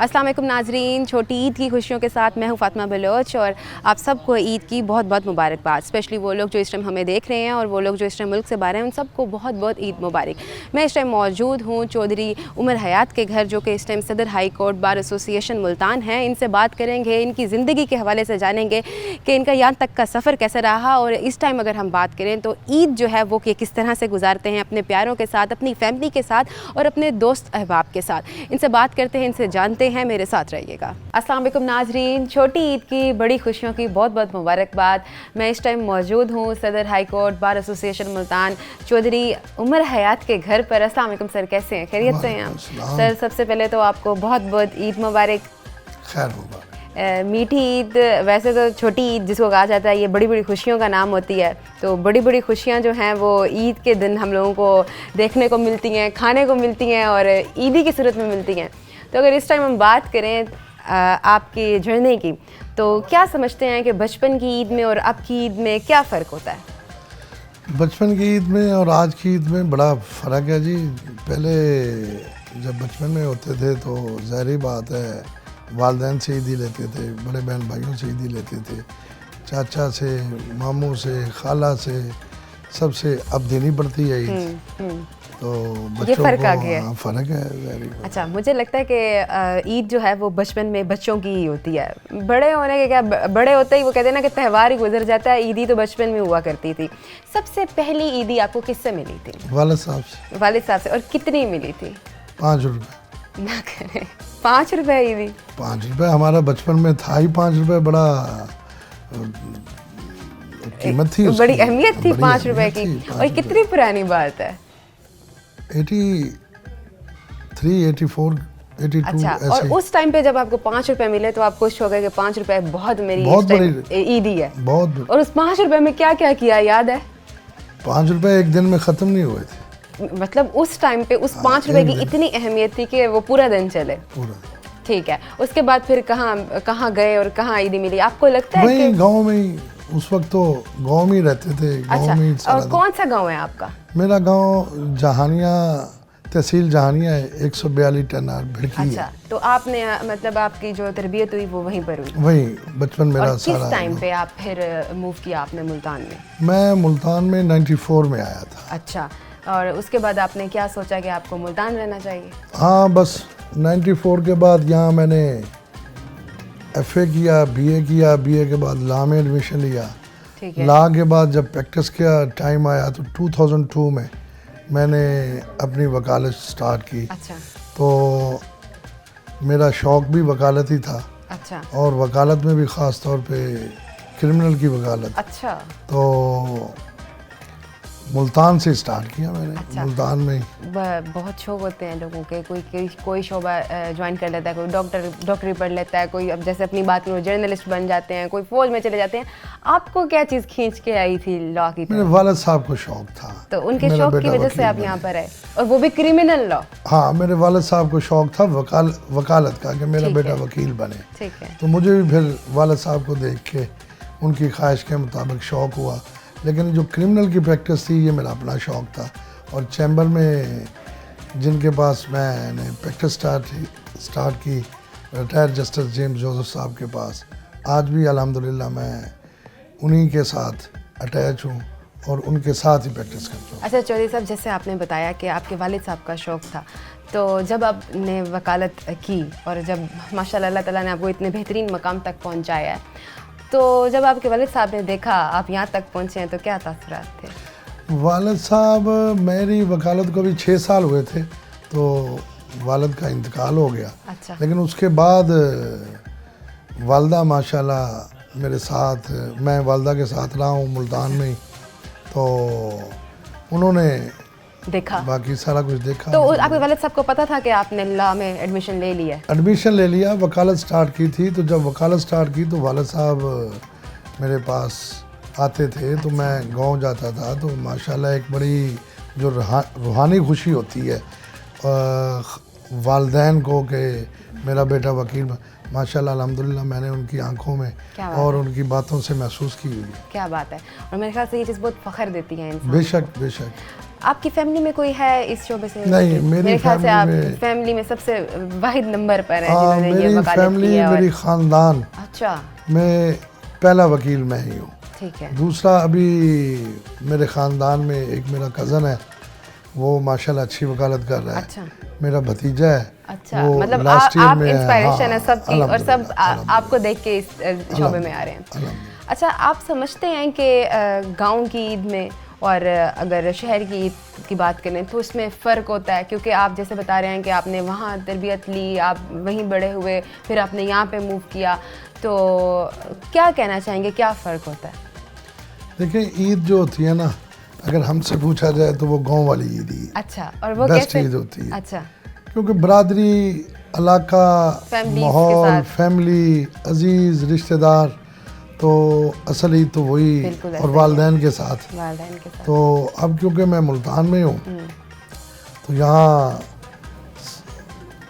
अस्सलाम वालेकुम नाजरीन, छोटी ईद की खुशियों के साथ मैं हूँ फातिमा बलोच और आप सबको ईद की बहुत बहुत मुबारकबाद। स्पेशली वो लोग जो इस टाइम हमें देख रहे हैं और वो लोग जो इस टाइम मुल्क से बाहर हैं, उन सबको बहुत बहुत ईद मुबारक। मैं इस टाइम मौजूद हूँ चौधरी उमर हयात के घर, जो कि इस टाइम सदर high court bar association Multan है। इनसे बात करेंगे, इनकी ज़िंदगी के हवाले से जानेंगे कि इनका यहाँ तक का सफ़र कैसा रहा। और इस टाइम अगर हम बात करें तो ईद जो है वो कि किस तरह से गुजारते हैं अपने प्यारों के साथ, अपनी फैमिली के साथ और अपने दोस्त अहबाब के साथ। इनसे बात करते हैं, इनसे जानते हैं, मेरे साथ रहिएगा। अस्सलाम वालेकुम नाजरीन, छोटी ईद की बड़ी खुशियों की बहुत बहुत मुबारकबाद। मैं इस टाइम मौजूद हूँ सदर high court bar association Multan Chaudhry Umar Hayat के घर पर। अस्सलाम वालेकुम सर, कैसे हैं? खैरियत से हैं आप? सर सबसे पहले तो आपको बहुत बहुत ईद मुबारक। खैर मुबारक। मीठी ईद, वैसे तो छोटी ईद जिसको कहा जाता है, ये बड़ी बड़ी खुशियों का नाम होती है। तो बड़ी बड़ी खुशियाँ जो हैं वो ईद के दिन हम लोगों को देखने को मिलती हैं, खाने को मिलती हैं और ईदी की सूरत में मिलती हैं। तो अगर इस टाइम हम बात करें आपकी जर्नी की, तो क्या समझते हैं कि बचपन की ईद में और अब की ईद में क्या फ़र्क होता है? बचपन की ईद में और आज की ईद में बड़ा फ़र्क है जी। पहले जब बचपन में होते थे तो ज़ाहिर बात है वालिदैन से ईदी लेते थे, बड़े बहन भाइयों से ईदी लेते थे, चाचा से, मामू से, खाला से, सबसे अब देनी पड़ती है ईद। तो बच्चों फ़र्क को आ गया है। फ़र्क है ज़ाहिर बात। अच्छा, मुझे लगता है कि ईद जो है वो बचपन में बच्चों की ही होती है। बड़े होने के क्या, बड़े होते ही वो कहते हैं ना कि त्यौहार ही गुजर जाता है। ईदी तो बचपन में हुआ करती थी। सबसे पहली ईदी आपको किससे मिली थी? वालिद साहब से। वालिद साहब से। और कितनी मिली थी? 5 रुपये। ना करें, 5 रुपए ईदी? 5 रुपये हमारा बचपन में था ही। 5 रुपये बड़ा कीमत थी, बड़ी अहमियत थी 5 रुपए की। और कितनी पुरानी बात है? 83, 84, 82। अच्छा, ऐसे। और उस टाइम पे जब आपको 5 रुपए मिले तो आप खुश हो गए कि 5 रुपए बहुत मेरी बहुत बड़ी ईदी है। बहुत बड़ी। और उस 5 रुपए में क्या क्या किया याद है? 5 रुपये एक दिन में ख़त्म नहीं हुए थे। मतलब उस टाइम पे उस 5 रुपए की इतनी अहमियत थी कि वो पूरा दिन चले। पूरा। ठीक है, उसके बाद फिर कहाँ गए और कहाँ ईदी मिली? आपको लगता है वहीं कि गांव में ही, उस वक्त तो गांव में ही रहते थे। गांव में ही अच्छा, सारा और कौन सा गांव है आपका? दिन। मेरा गांव जहानिया, तहसील जहानिया है, 142 टनार भिड़की अच्छा, है। तो आपने मतलब आपकी जो तरबियत हुई वो वहीं पर हुई? वहीं बचपन मेरा और सारा। किस टाइम पे आप फिर मूव किया आपने मुल्तान में? मैं मुल्तान में 94 में आया था। अच्छा, और उसके बाद आपने क्या सोचा कि आपको मुल्तान रहना चाहिए? हाँ, बस 94 के बाद यहाँ मैंने FA किया, BA किया, BA के बाद लॉ में एडमिशन लिया। ठीक है। लॉ के बाद जब प्रैक्टिस का टाइम आया तो 2002 में मैंने अपनी वकालत स्टार्ट की। अच्छा तो मेरा शौक़ भी वकालत ही था। अच्छा और वकालत में भी ख़ास तौर पे क्रिमिनल की वकालत। अच्छा तो मुल्तान से स्टार्ट किया मैंने। अच्छा। मुल्तान में बहुत शौक होते हैं लोगों के, कोई शोबा ज्वाइन कर लेता है, कोई डॉक्टरी पढ़ लेता है, कोई अब जैसे अपनी बात करो जर्नलिस्ट बन जाते हैं, कोई फौज में चले जाते हैं। आपको क्या चीज़ खींच के आई थी लॉ की मेरे तरफ? वालिद साहब को शौक़ था, तो उनके मेरा शौक की बेटा वजह से वकील आप बने। यहाँ पर आए, और वो भी क्रिमिनल लॉ? हाँ, मेरे वालिद साहब को शौक़ था वकालत का कि मेरा ठीक बेटा है। वकील बने। ठीक है। तो मुझे भी फिर वालिद साहब को देख के उनकी ख्वाहिश के मुताबिक शौक़ हुआ। लेकिन जो क्रिमिनल की प्रैक्टिस थी ये मेरा अपना शौक़ था। और चैम्बर में जिनके पास मैंने प्रैक्टिस स्टार्ट की, रिटायर्ड जस्टिस जेम्स जोसेफ साहब के पास, आज भी अल्हम्दुलिल्लाह मैं उन्हीं के साथ अटैच हूँ और उनके साथ ही प्रैक्टिस करता हूँ। अच्छा चौधरी साहब, जैसे आपने बताया कि आपके वालिद साहब का शौक़ था, तो जब आपने वकालत की और जब माशाल्लाह अल्लाह ताला ने आपको इतने बेहतरीन मकाम तक पहुँचाया है, तो जब आपके वालिद साहब ने देखा आप यहाँ तक पहुँचे हैं तो क्या तासुरात थे? वालिद साहब, मेरी वकालत को भी 6 साल हुए थे तो वालिद का इंतकाल हो गया। अच्छा। लेकिन उसके बाद वालदा माशाल्लाह मेरे साथ, मैं वालदा के साथ रहा हूँ मुल्तान में ही, तो उन्होंने देखा, बाकी सारा कुछ देखा। तो आपके वालिद साहब को पता था कि आपने लॉ में एडमिशन ले लिया है? एडमिशन ले लिया, वकालत स्टार्ट की थी। तो जब वकालत स्टार्ट की तो वालिद साहब मेरे पास आते थे। तो मैं गांव जाता था तो माशाल्लाह एक बड़ी जो रूहानी खुशी होती है वालिदैन को कि मेरा बेटा वकील, माशाल्लाह अल्हम्दुलिल्लाह मैंने उनकी आंखों में और उनकी बातों से महसूस की हुई है। क्या बात है। और मेरे ख्याल से ये चीज़ बहुत फ़ख्र देती है इंसान। बेशक बेशक। आपकी फैमिली में कोई है इस शोबे से? नहीं, मेरे ख्याल से आप में फैमिली में सबसे वाहिद नंबर पर है जिन्होंने ये मेरी वकालत फैमिली, की है। और मेरी ख़ानदान अच्छा, में पहला वकील मैं ही हूँ। ठीक है। दूसरा, अभी मेरे ख़ानदान में एक मेरा कज़न है, वो माशाल्लाह अच्छी वकालत कर रहा है। अच्छा, मेरा भतीजा है। अच्छा, वो मतलब लास्ट ईयर आप में इंस्पायरेशन है हाँ, सबकी, और सब अल्हम्दुलिल्लाह, आपको देख के इस शोबे में आ रहे हैं। अल्हम्दुलिल्लाह। अच्छा, आप समझते हैं कि गांव की ईद में और अगर शहर की ईद की बात करें तो उसमें फ़र्क होता है? क्योंकि आप जैसे बता रहे हैं कि आपने वहाँ तरबियत ली, आप वहीं बड़े हुए, फिर आपने यहाँ पे मूव किया, तो क्या कहना चाहेंगे, क्या फ़र्क होता है? देखिए, ईद जो होती है ना, अगर हमसे पूछा जाए तो वो गांव वाली ईद ही अच्छा, और वो बेस्ट कैसे? ईद होती है। अच्छा, क्योंकि बरादरी, इलाका, Families के माहौल, साथ। फैमिली, अजीज़, रिश्तेदार, तो असल ईद तो वही, बिल्कुल ऐसे और ही वालदैन के साथ। वालिदैन के साथ। तो अब क्योंकि मैं मुल्तान में हूँ, तो यहाँ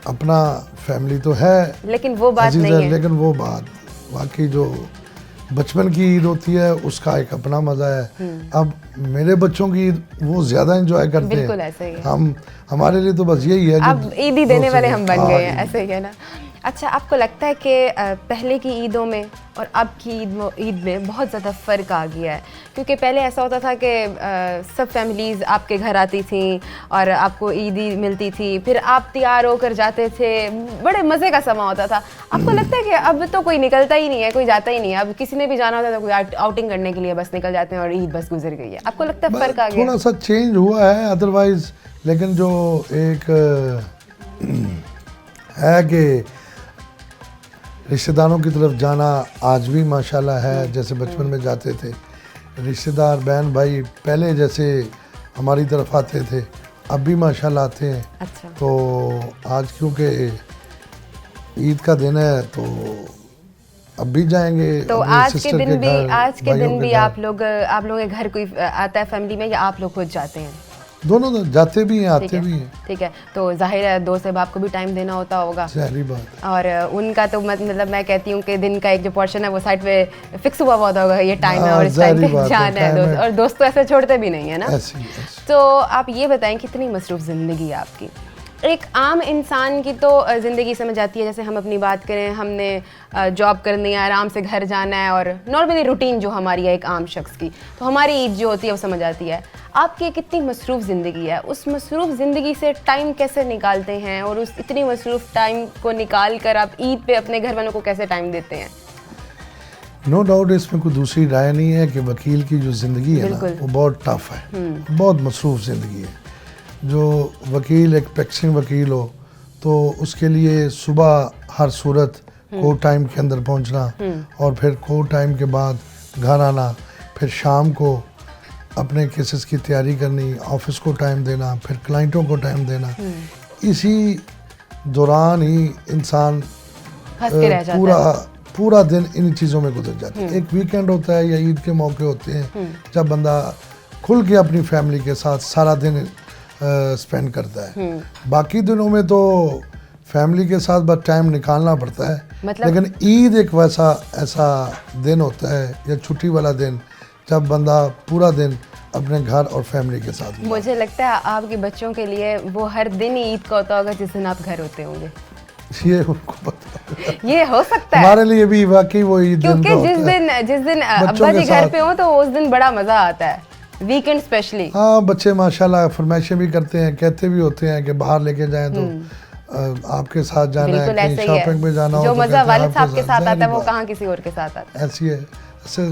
अपना फैमिली तो है, लेकिन वो बात अजीज़ नहीं है। लेकिन वो बात वाकई जो बचपन की ईद होती है उसका एक अपना मज़ा है। अब मेरे बच्चों की ईद वो ज़्यादा एंजॉय करते बिल्कुल हैं। ऐसे ही है। हम, हमारे लिए तो बस यही है अब ईदी देने वाले हम बन हाँ, गए हैं, ईदी। ऐसे ही है ना। अच्छा, आपको लगता है कि पहले की ईदों में और अब की ईद में बहुत ज़्यादा फ़र्क आ गया है? क्योंकि पहले ऐसा होता था कि सब फैमिलीज़ आपके घर आती थी और आपको ईदी मिलती थी, फिर आप तैयार होकर जाते थे, बड़े मज़े का समा होता था। आपको लगता है कि अब तो कोई निकलता ही नहीं है, कोई जाता ही नहीं है? अब किसी ने भी जाना होता है तो कोई आउटिंग करने के लिए बस निकल जाते हैं और ईद बस गुजर गई है। आपको लगता है फ़र्क आ गया? थोड़ा सा चेंज हुआ है, अदरवाइज लेकिन जो एक है कि रिश्तेदारों की तरफ जाना आज भी माशाल्लाह है, जैसे बचपन में जाते थे रिश्तेदार, बहन भाई पहले जैसे हमारी तरफ आते थे, अब भी माशाल्लाह आते हैं। अच्छा, तो आज क्योंकि ईद का दिन है तो अब भी जाएंगे तो अपने आज के सिस्टर दिन भी घर, भाइयों के घर। आप लोग के घर कोई आता है फैमिली में, या आप लोग खुद जाते हैं? दोनों तो जाते भी हैं, ठीक आते है, भी हैं। ठीक है। तो जाहिर है दोस्त साहब आपको भी टाइम देना होता होगा, सारी बात है। और उनका तो मतलब मैं कहती हूँ कि दिन का एक जो पोर्शन है वो साइड पे फिक्स हुआ होता होगा, ये टाइम है और इस टाइम जाहिर पे बात है, जाना है टाइम दोस्त, है। और दोस्त तो ऐसे छोड़ते भी नहीं है ना। ऐसी तो आप ये बताएं, कितनी मसरूफ़ ज़िंदगी है आपकी? एक आम इंसान की तो ज़िंदगी समझ आती है, जैसे हम अपनी बात करें, हमने जॉब करनी है, आराम से घर जाना है, और नॉर्मली रूटीन जो हमारी है एक आम शख्स की, तो हमारी ईद जो होती है वो समझ आती है। आपकी कितनी मसरूफ़ ज़िंदगी है, उस मसरूफ़ ज़िंदगी से टाइम कैसे निकालते हैं, और उस इतनी मसरूफ़ टाइम को निकाल कर आप ईद पे अपने घर वालों को कैसे टाइम देते हैं? नो डाउट, इसमें कोई दूसरी राय नहीं है कि वकील की जो ज़िंदगी है ना, वो बहुत टफ है, बहुत मसरूफ़ ज़िंदगी है। जो वकील एक प्रैक्टिसिंग वकील हो तो उसके लिए सुबह हर सूरत कोर्ट टाइम के अंदर पहुंचना, और फिर कोर्ट टाइम के बाद घर आना, फिर शाम को अपने केसेस की तैयारी करनी, ऑफिस को टाइम देना, फिर क्लाइंटों को टाइम देना। इसी दौरान ही इंसान फंस के रह जाता पूरा है। पूरा दिन इन चीज़ों में गुजर जाता है। एक वीकेंड होता है या ईद के मौके होते हैं जब बंदा खुल के अपनी फैमिली के साथ सारा दिन स्पेंड करता है। बाकी दिनों में तो फैमिली के साथ बस टाइम निकालना पड़ता है, लेकिन ईद एक ऐसा दिन होता है या छुट्टी वाला दिन जब बंदा पूरा दिन अपने घर और फैमिली के साथ। मुझे लगता है आपके बच्चों के लिए वो हर दिन ही ईद का होता होगा जिस दिन आप घर होते होंगे। ये उनको पता ये हो सकता है, हमारे लिए भी वाकई वो ईद दिन क्योंकि जिस दिन अब्बा जी घर पे हो तो उस दिन बड़ा मजा आता है, वीकेंड स्पेशली। हाँ, बच्चे माशाल्लाह फरमाइशें भी करते हैं, कहते भी होते हैं कि बाहर लेके जाएं तो आपके साथ जाना है, कहीं शॉपिंग में जाना हो जो तो मजा वालिद साहब के साथ आता है वो बात। कहाँ किसी और के साथ आता है। ऐसी है, ऐसे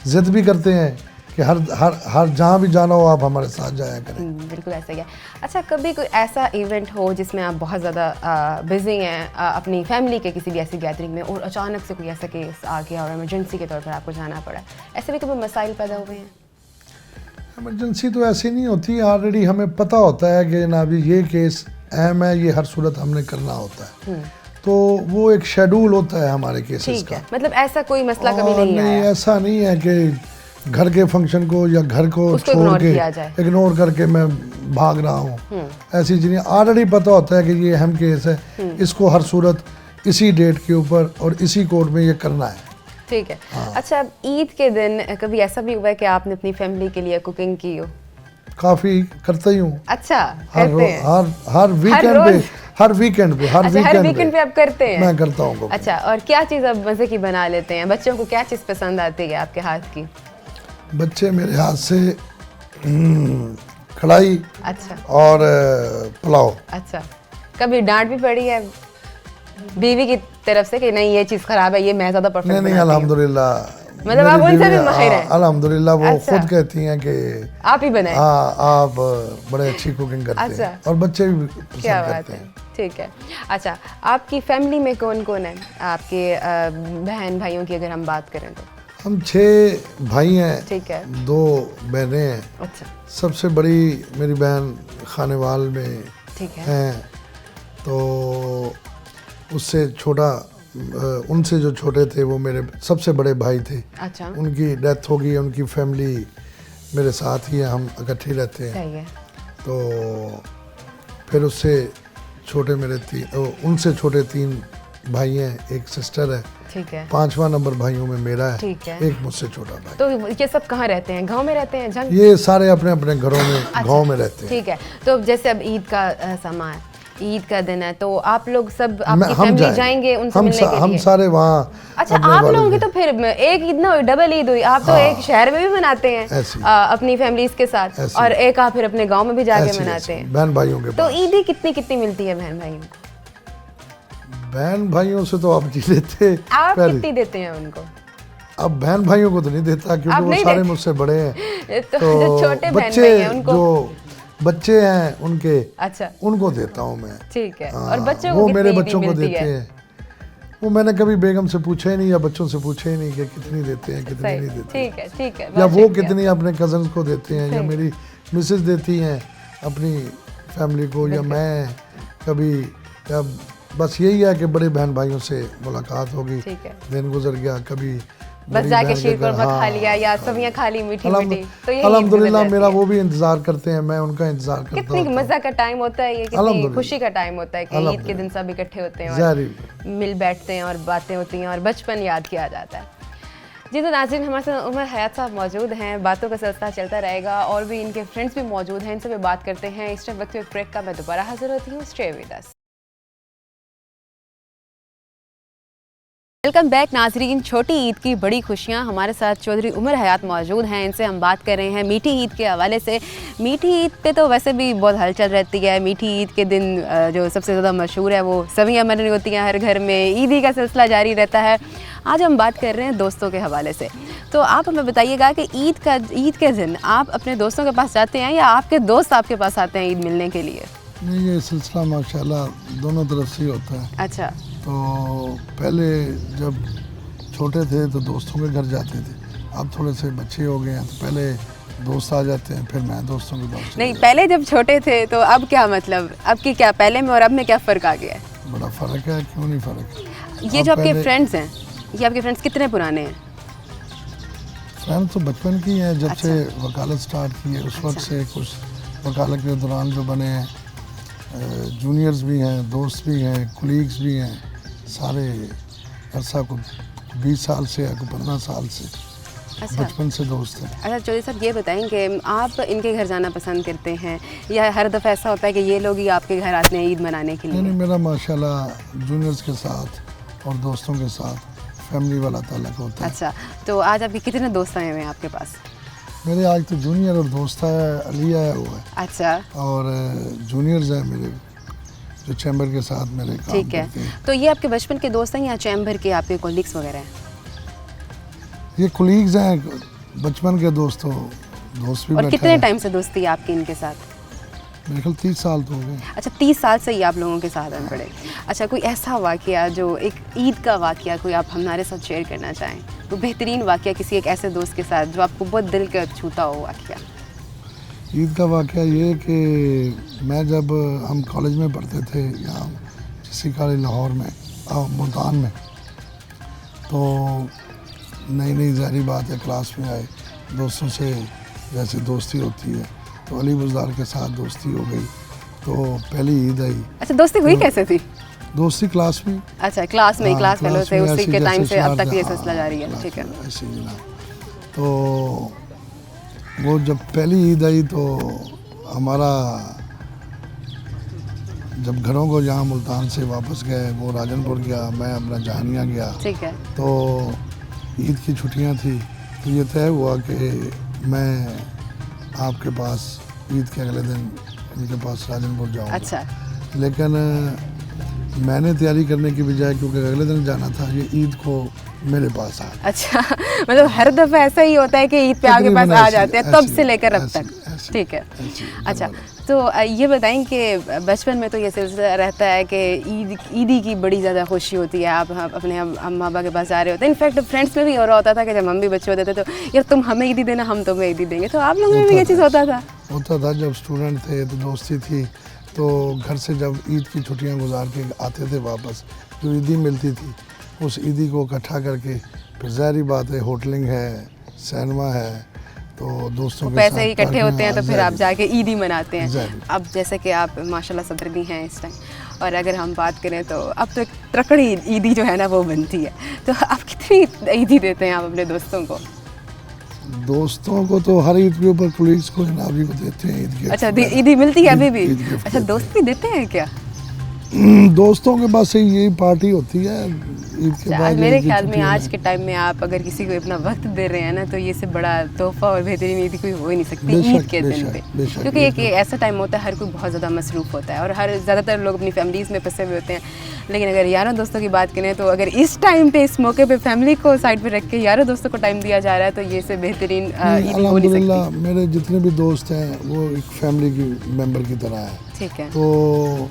जिद भी करते हैं कि हर जहाँ भी जाना हो आप हमारे साथ जाया करें। बिल्कुल ऐसा ही है। अच्छा, कभी कोई ऐसा इवेंट हो जिसमें आप बहुत ज़्यादा बिजी हैं अपनी फैमिली के किसी भी ऐसी गैदरिंग में, और अचानक से कोई ऐसा केस आ गया और इमरजेंसी के तौर पर आपको जाना पड़ा, ऐसे भी कभी मसाइल पैदा हुए हैं? इमरजेंसी तो ऐसी नहीं होती, ऑलरेडी हमें पता होता है कि ना अभी ये केस अहम है, ये हर सूरत हमने करना होता है, तो वो एक शेड्यूल होता है हमारे केसेस का। मतलब ऐसा कोई मसला कभी नहीं आया? ऐसा नहीं है कि घर के फंक्शन को या घर को छोड़ के इग्नोर करके मैं भाग रहा हूँ, ऐसी चीज़ें ऑलरेडी पता होता है कि ये अहम केस है, इसको हर सूरत इसी डेट के ऊपर और इसी कोर्ट में ये करना है। ठीक है। अच्छा, अब ईद के दिन कभी ऐसा भी हुआ है कि आपने अपनी फैमिली के लिए कुकिंग की हो? काफ़ी करता ही हूँ। अच्छा, हर करते हैं। हर वीकेंड पे रोज? हर वीकेंड पे हर अच्छा, हर वीकेंड वीकेंड पे आप करते हैं? मैं करता हूँ कुकिंग। अच्छा, और क्या चीज़ आप मज़े की बना लेते हैं? बच्चों को क्या चीज़ पसंद आती है आपके हाथ की? बच्चे मेरे हाथ से कढ़ाई अच्छा और पुलाव। अच्छा, कभी डांट भी पड़ी है बीवी की तरफ से कि नहीं ये चीज़ खराब है, ये मैं ज़्यादा परफेक्ट नहीं बनाती हूँ? अल्हम्दुलिल्लाह, मतलब आप मेरी उनसे भी बीवी, माहिर हैं? अल्हम्दुलिल्लाह वो अच्छा। खुद कहती हैं कि आप ही बनाएं? हाँ आप बड़े अच्छी कुकिंग करते अच्छा। हैं और बच्चे भी क्या पसंद बात करते है, हैं। ठीक है। अच्छा, आपकी फैमिली में कौन कौन है? आपके बहन भाइयों की अगर हम बात करें तो? हम 6 भाई हैं, ठीक है। 2 बहनें हैं। अच्छा, सबसे बड़ी मेरी बहन खानेवाल में ठीक है। हैं, तो उससे छोटा उनसे जो छोटे थे वो मेरे सबसे बड़े भाई थे। अच्छा, उनकी डेथ हो गई, उनकी फैमिली मेरे साथ ही है, हम इकट्ठे रहते हैं। सही है। तो फिर उससे छोटे उनसे छोटे 3 भाई हैं, एक सिस्टर है। ठीक है, 5वां नंबर भाइयों में मेरा है, ठीक है। एक मुझसे छोटा भाई। तो ये सब कहाँ रहते हैं? गाँव में रहते हैं? जंग? ये सारे अपने अपने घरों में गांव में रहते हैं। ठीक है। तो जैसे अब ईद का समा है, ईद का दिन है, तो आप लोग सब हम आपकी फैमिली जाएंगे उनसे मिलने के हम लिए? सारे वहाँ। अच्छा, आप लोगों की तो फिर एक ईद ना हुई, डबल ईद हुई। आप तो एक शहर में भी मनाते हैं ऐसी। अपनी फैमिलीज के साथ, ऐसी। और एक आप फिर अपने गांव में भी जाके ऐसे मनाते हैं। बहन भाइयों के तो पास। ईदी कितनी कितनी मिलती है बहन भाइयों को? बहन भाइयों से तो आप जी लेते आप पहले। कितनी देते हैं उनको? अब बहन भाइयों को तो नहीं देता आप क्योंकि वो नहीं सारे देते? मुझसे बड़े हैं। तो जो छोटे बहन बच्चे भाई हैं उनको? जो बच्चे हैं उनके, अच्छा, उनको देता हूँ मैं। ठीक है। हाँ, और बच्चों को वो कितनी मेरे ईदी बच्चों को मिलती देते है? हैं। वो मैंने कभी बेगम से पूछा ही नहीं या बच्चों से पूछा ही नहीं कि कितनी देते हैं कितनी सही, नहीं देते, ठीक है, ठीक है। या बहुत वो शुक्रिया। कितनी अपने कजन्स को देते हैं, या सही। मेरी मिसेज देती हैं अपनी फैमिली को, या बिल्कुल। मैं कभी, या बस यही है कि बड़े बहन भाइयों से मुलाकात होगी, ठीक है। दिन गुजर गया, कभी बस बड़ी जाके बहन के शीर घर, कुरमा खा हाँ, लिया या सब्जियां खा ली मीठी मीठी, तो ये अल्हम्दुलिल्लाह मेरा वो भी इंतजार करते हैं, मैं उनका इंतजार करता कितनी हूँ। मजा का टाइम होता है ये, कितनी अल्हम्दुलिल्लाह। खुशी का टाइम होता है कि ईद के दिन सब इकट्ठे होते हैं और ज़ाहिर मिल बैठते हैं और बातें होती हैं और बचपन याद किया जाता है। जी, तो नाज़रीन, हमारे साथ उमर हयात साहब मौजूद हैं, बातों का सिलसिला चलता रहेगा और भी इनके फ्रेंड्स भी मौजूद हैं, इनसे भी बात करते हैं। इस टाइम वक्त एक ब्रेक का मैं दोबारा हाजिर होती हूँ। Stay with us. Welcome back नाजरीन। छोटी ईद की बड़ी खुशियाँ, हमारे साथ चौधरी उमर हयात मौजूद हैं, इनसे हम बात कर रहे हैं मीठी ईद के हवाले से। मीठी ईद पे तो वैसे भी बहुत हलचल रहती है। मीठी ईद के दिन जो सबसे ज़्यादा मशहूर है वो सवियाँ बननी होती हैं हर घर में, ईदी का सिलसिला जारी रहता है। आज हम बात कर रहे हैं दोस्तों के हवाले से। तो आप हमें बताइएगा कि ईद के दिन आप अपने दोस्तों के पास जाते हैं या आपके दोस्त आपके पास आते हैं ईद मिलने के लिए? नहीं, ये सिलसिला माशाल्लाह दोनों तरफ से ही होता है। अच्छा, तो पहले जब छोटे थे तो दोस्तों के घर जाते थे, अब थोड़े से बच्चे हो गए हैं तो पहले दोस्त आ जाते हैं, फिर मैं दोस्तों के पास चले नहीं, जाता पहले जब छोटे थे तो अब क्या मतलब, अब की क्या, पहले में और अब में क्या फ़र्क आ गया है? हूं। बड़ा फ़र्क है, क्यों नहीं फ़र्क है। ये अब जो आपके पहले- फ्रेंड्स हैं, ये आपके फ्रेंड्स कितने पुराने हैं? फ्रेंड तो बचपन की हैं, जब अच्छा। से वकालत स्टार्ट की है उस वक्त अच्छा। से, कुछ वकालत के दौरान जो बने हैं, जूनियर्स भी हैं, दोस्त भी हैं, कुलीग्स भी हैं, सारे अरसा को 20 साल से या 15 साल से अच्छा बचपन से दोस्त हैं। अच्छा, चौधरी साहब ये बताएं कि आप इनके घर जाना पसंद करते हैं या हर दफ़ा ऐसा होता है कि ये लोग ही आपके घर आते हैं ईद मनाने के नहीं लिए? नहीं, मेरा माशाल्लाह जूनियर्स के साथ और दोस्तों के साथ फैमिली वाला ताल्लुक होता है। अच्छा, तो आज आपके कितने दोस्त आए हुए हैं आपके पास? मेरे आज तो जूनियर और दोस्त है, अली आया हुआ है, अच्छा, और जूनियर्स हैं मेरे जो चैम्बर के साथ मेरे काम ठीक है। करते हैं। तो ये आपके बचपन के दोस्त हैं या चैम्बर के आपके कोलिग्स वगैरह हैं? ये कुलीग्स हैं, बचपन के दोस्त हो, दोस्त भी और बैठे कितने हैं। टाइम से दोस्ती है आपकी इनके साथ? मेरे ख्याल 30 साल तो हो गए। अच्छा, 30 साल से ही आप लोगों के साथ हैं पड़े। अच्छा, कोई ऐसा वाक़या जो एक ईद का वाक़या कोई आप हमारे साथ शेयर करना चाहें, तो बेहतरीन वाक़या किसी एक ऐसे दोस्त के साथ जो आपको बहुत दिल का छूता हो वाक़या? ईद का वाक़या ये कि मैं जब हम कॉलेज में पढ़ते थे यहाँ जिसी कॉलेज लाहौर में, मुल्तान में, तो नई नई ज़ाहिर बात है क्लास में आए, दोस्तों से जैसे दोस्ती होती है, तो अली बुज़दार के साथ दोस्ती हो गई, तो पहली ईद आई। अच्छा, दोस्ती हुई कैसे थी? दोस्ती क्लास में, अच्छा, क्लास में ही, हाँ, क्लास फेलो थे, में उसी ऐसी के टाइम जैसे से अब तक ये हाँ, सिलसिला जारी है। क्लास ठीक है। में ऐसे ही ना। तो वो जब पहली ईद आई तो हमारा, जब घरों को जहाँ मुल्तान से वापस गए, वो राजनपुर गया, मैं अपना जहानिया गया, ठीक है। तो ईद की छुट्टियाँ थी, तो ये तय हुआ कि मैं आपके पास ईद के अगले दिन इनके पास राजनपुर जाऊँगा। अच्छा। लेकिन मैंने तैयारी करने की बजाय, क्योंकि अगले दिन जाना था, ये ईद को मेरे पास आ गया। अच्छा मतलब हर दफ़ा ऐसा ही होता है कि ईद पे आपके पास आ जाते हैं, तब से लेकर अब तक। ठीक है। अच्छा, तो ये बताएं कि बचपन में तो ये सिलसिला रहता है कि ईदी की बड़ी ज़्यादा खुशी होती है, आप अपने अम्मा अब्बा के पास जा रहे होते हैं। इनफैक्ट फ्रेंड्स में भी हो रहा होता था कि जब हम भी बच्चे होते थे तो यार तुम हमें ईदी देना, हम तुम्हें ईदी देंगे, तो आप लोगों में भी ये चीज़ होता था? होता था, जब स्टूडेंट थे तो दोस्ती थी, तो घर से जब ईद की छुट्टियां गुजार के आते थे वापस, जो ईदी मिलती थी उस ईदी को इकट्ठा करके फिर ज़ाहिर बात है होटलिंग है, सिनेमा है, तो दोस्तों के पैसे साथ इकट्ठे होते हैं तो फिर आप जाके ईदी मनाते हैं। ज़ाहिर। अब जैसे कि आप माशाल्लाह सदर भी हैं इस टाइम, और अगर हम बात करें तो अब तो एक तकड़ी ईदी जो है ना वो बनती है, तो आप कितनी ईदी देते हैं आप अपने दोस्तों को? दोस्तों को तो हर ईद के ऊपर पुलिस को, जनाब जी को देते हैं ईद के। अच्छा, ईदी मिलती है अभी भी? ईद गिफ्ट अच्छा, दोस्त भी देते हैं क्या? दोस्तों के पास यही पार्टी होती है ईद के बाद। मेरे ख्याल में आज के टाइम में आप अगर किसी को अपना वक्त दे रहे हैं ना, तो ये से बड़ा तोहफा और बेहतरीन ईद कोई हो ही नहीं सकती ईद के दिन पे, क्योंकि एक ऐसा टाइम होता है हर कोई बहुत ज़्यादा मसरूफ़ होता है और हर ज़्यादातर लोग अपनी फैमिलीज़ में फंसे हुए होते हैं। लेकिन अगर यारों दोस्तों की बात करें तो अगर इस टाइम पे, इस मौके पे फैमिली को साइड पे रख के यारों दोस्तों को टाइम दिया जा रहा है, तो ये से बेहतरीन ईद हो नहीं अल्हम्दुलिल्लाह सकती। मेरे जितने भी दोस्त हैं वो एक फैमिली की मेंबर की तरह है, ठीक है। तो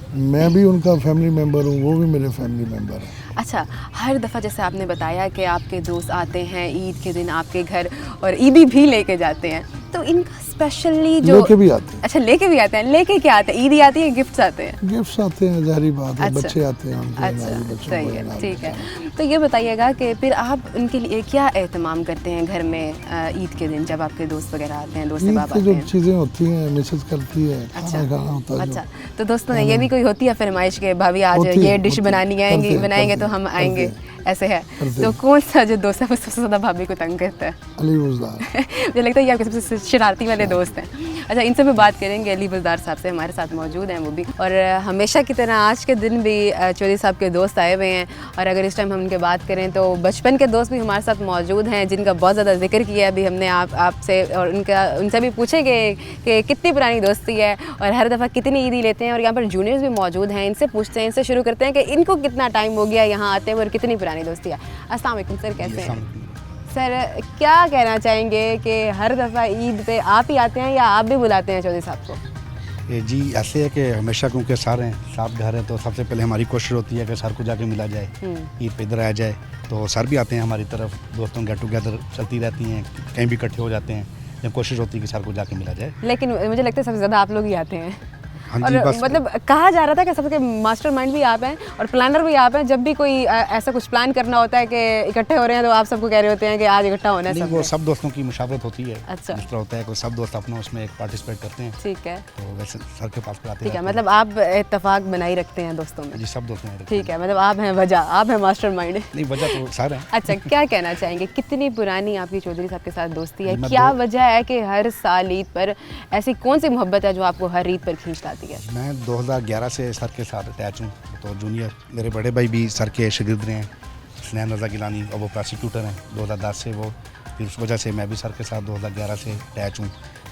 मैं भी उनका फैमिली मेंबर हूँ, वो भी मेरे फैमिली मेंबर हैं। अच्छा, हर दफ़ा जैसे आपने बताया कि आपके दोस्त आते हैं ईद के दिन आपके घर और ईदी भी लेके जाते हैं, तो इनका स्पेशली जो लेके भी आते हैं। अच्छा, लेके भी आते हैं। लेके क्या आते हैं? ईदी आती है, गिफ्ट्स आते हैं? गिफ्ट्स आते हैं, जाहिर बात है, अच्छा। बच्चे आते हैं उनके, अच्छा, हमारे बच्चों सही को है, इनाम ठीक है। देते हैं। तो ये बताइएगा कि फिर आप उनके लिए क्या एहतमाम करते हैं घर में ईद के दिन, जब आपके दोस्त वगैरह आते हैं, दोस्त ईद अहबाब की आते जो हैं? चीज़ें होती हैं मिसेज करती है, अच्छा। खाना खाना होता है अच्छा, जो। तो दोस्तों ने ये भी कोई होती है फरमाइश के भाभी आज होती ये है, डिश होती है। बनानी करते आएंगी, हैं, बनाएंगे करते तो हम हैं, आएंगे, करते ऐसे है? करते तो हैं। कौन सा जो दोस्त है वो सबसे ज़्यादा भाभी को तंग करता है? अली बुज़दार। मुझे लगता है ये आपके सबसे शरारती वाले दोस्त हैं। अच्छा, इनसे भी बात करेंगे। अली बुज़दार साहब से हमारे साथ मौजूद हैं वो भी, और हमेशा की तरह आज के दिन भी चौधरी साहब के दोस्त आए हुए हैं। और अगर इस टाइम हम उनकी बात करें तो बचपन के दोस्त भी हमारे साथ मौजूद हैं, जिनका बहुत ज़्यादा जिक्र किया अभी हमने आपसे, और उनसे भी पूछेंगे कि कितनी पुरानी दोस्ती है और हर दफ़ा कितनी ईदी लेते हैं। और यहाँ पर जूनियर्स भी मौजूद हैं, इनसे पूछते हैं, इनसे शुरू करते हैं कि इनको कितना टाइम हो गया यहाँ आते हुए और कितनी पुरानी दोस्ती है। अस्सलाम वालेकुम सर, कैसे हैं सर? क्या कहना चाहेंगे कि हर दफ़ा ईद पे आप ही आते हैं या आप भी बुलाते हैं चौधरी साहब को? जी ऐसे है कि हमेशा, क्योंकि सर हैं, साथ घर है, तो सबसे पहले हमारी कोशिश होती है कि सर को जाके मिला जाए, ईद पे इधर आ जाए। तो सर भी आते हैं हमारी तरफ, दोस्तों गेट टुगेदर चलती रहती हैं, कहीं भी इकट्ठे हो जाते हैं, जब कोशिश होती है कि सर को जाके मिला जाए। लेकिन मुझे लगता है सबसे ज़्यादा आप लोग ही आते हैं। हाँ और जी, बस मतलब कहा जा रहा था कि सबके मास्टरमाइंड भी आप हैं और प्लानर भी आप हैं। जब भी कोई ऐसा कुछ प्लान करना होता है कि इकट्ठे हो रहे हैं, तो आप सबको कह रहे होते हैं कि आज इकट्ठा होना है नहीं, सब वो में। सब दोस्तों की मुशावरत होती है। अच्छा। जिस तरह होता है कि सब दोस्त अपना उसमें एक पार्टिसिपेट करते हैं, ठीक है, तो वैसे सर के पास आते ठीक है। रहते मतलब आप इत्तेफाक बनाई रखते हैं दोस्तों में? हैं। जी, सब दोस्तों में ठीक है, मतलब आप हैं वजह, आप हैं मास्टरमाइंड। नहीं, वजह तो सर है। अच्छा, क्या कहना चाहेंगे, कितनी पुरानी आपकी चौधरी साहब के साथ दोस्ती है? मैं क्या वजह है कि हर साल ईद पर ऐसी कौन सी मोहब्बत है जो आपको हर ईद पर खींच लाती है? मैं 2011 से सर के साथ अटैच हूँ। तो जूनियर मेरे बड़े भाई भी सर के शागिर्द रहे हैं, स्नेह रज़ा गिलानी, और वो प्रोसिक्यूटर हैं 2010 से वो, फिर उस वजह से मैं भी सर के साथ 2011 से अटैच हूँ।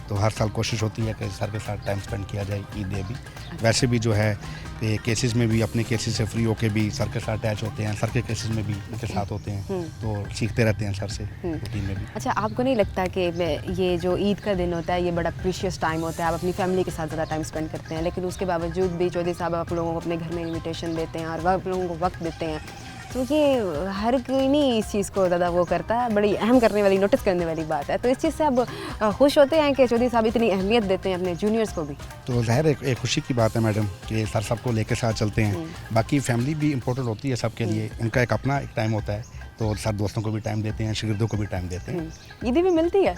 तो हर साल कोशिश होती है कि सर के साथ टाइम स्पेंड किया जाए ईद डे भी। वैसे भी जो है कि केसेस में भी, अपने केसेस से फ्री होके भी सर के साथ अटैच होते हैं, सर के केसेस में भी उनके साथ होते हैं, तो सीखते रहते हैं सर से रूटीन में भी। अच्छा, आपको नहीं लगता कि ये जो ईद का दिन होता है ये बड़ा प्रीशियस टाइम होता है, आप अपनी फैमिली के साथ ज़्यादा टाइम स्पेंड करते हैं, लेकिन उसके बावजूद भी चौधरी साहब आप लोगों को अपने घर में इन्विटेशन देते हैं और आप लोगों को वक्त देते हैं, तो ये हर कोई नहीं इस चीज़ को ज़्यादा वो करता है, बड़ी अहम करने वाली, नोटिस करने वाली बात है। तो इस चीज़ से आप खुश होते हैं कि चौधरी साहब इतनी अहमियत देते हैं अपने जूनियर्स को भी? तो ज़ाहिर एक खुशी की बात है मैडम कि सर सबको लेके साथ चलते हैं। बाकी फैमिली भी इम्पोर्टेंट होती है सबके लिए, उनका एक अपना एक टाइम होता है तो सर दोस्तों को भी टाइम देते हैं, शागिर्दों को भी टाइम देते हैं। ईदी भी मिलती है?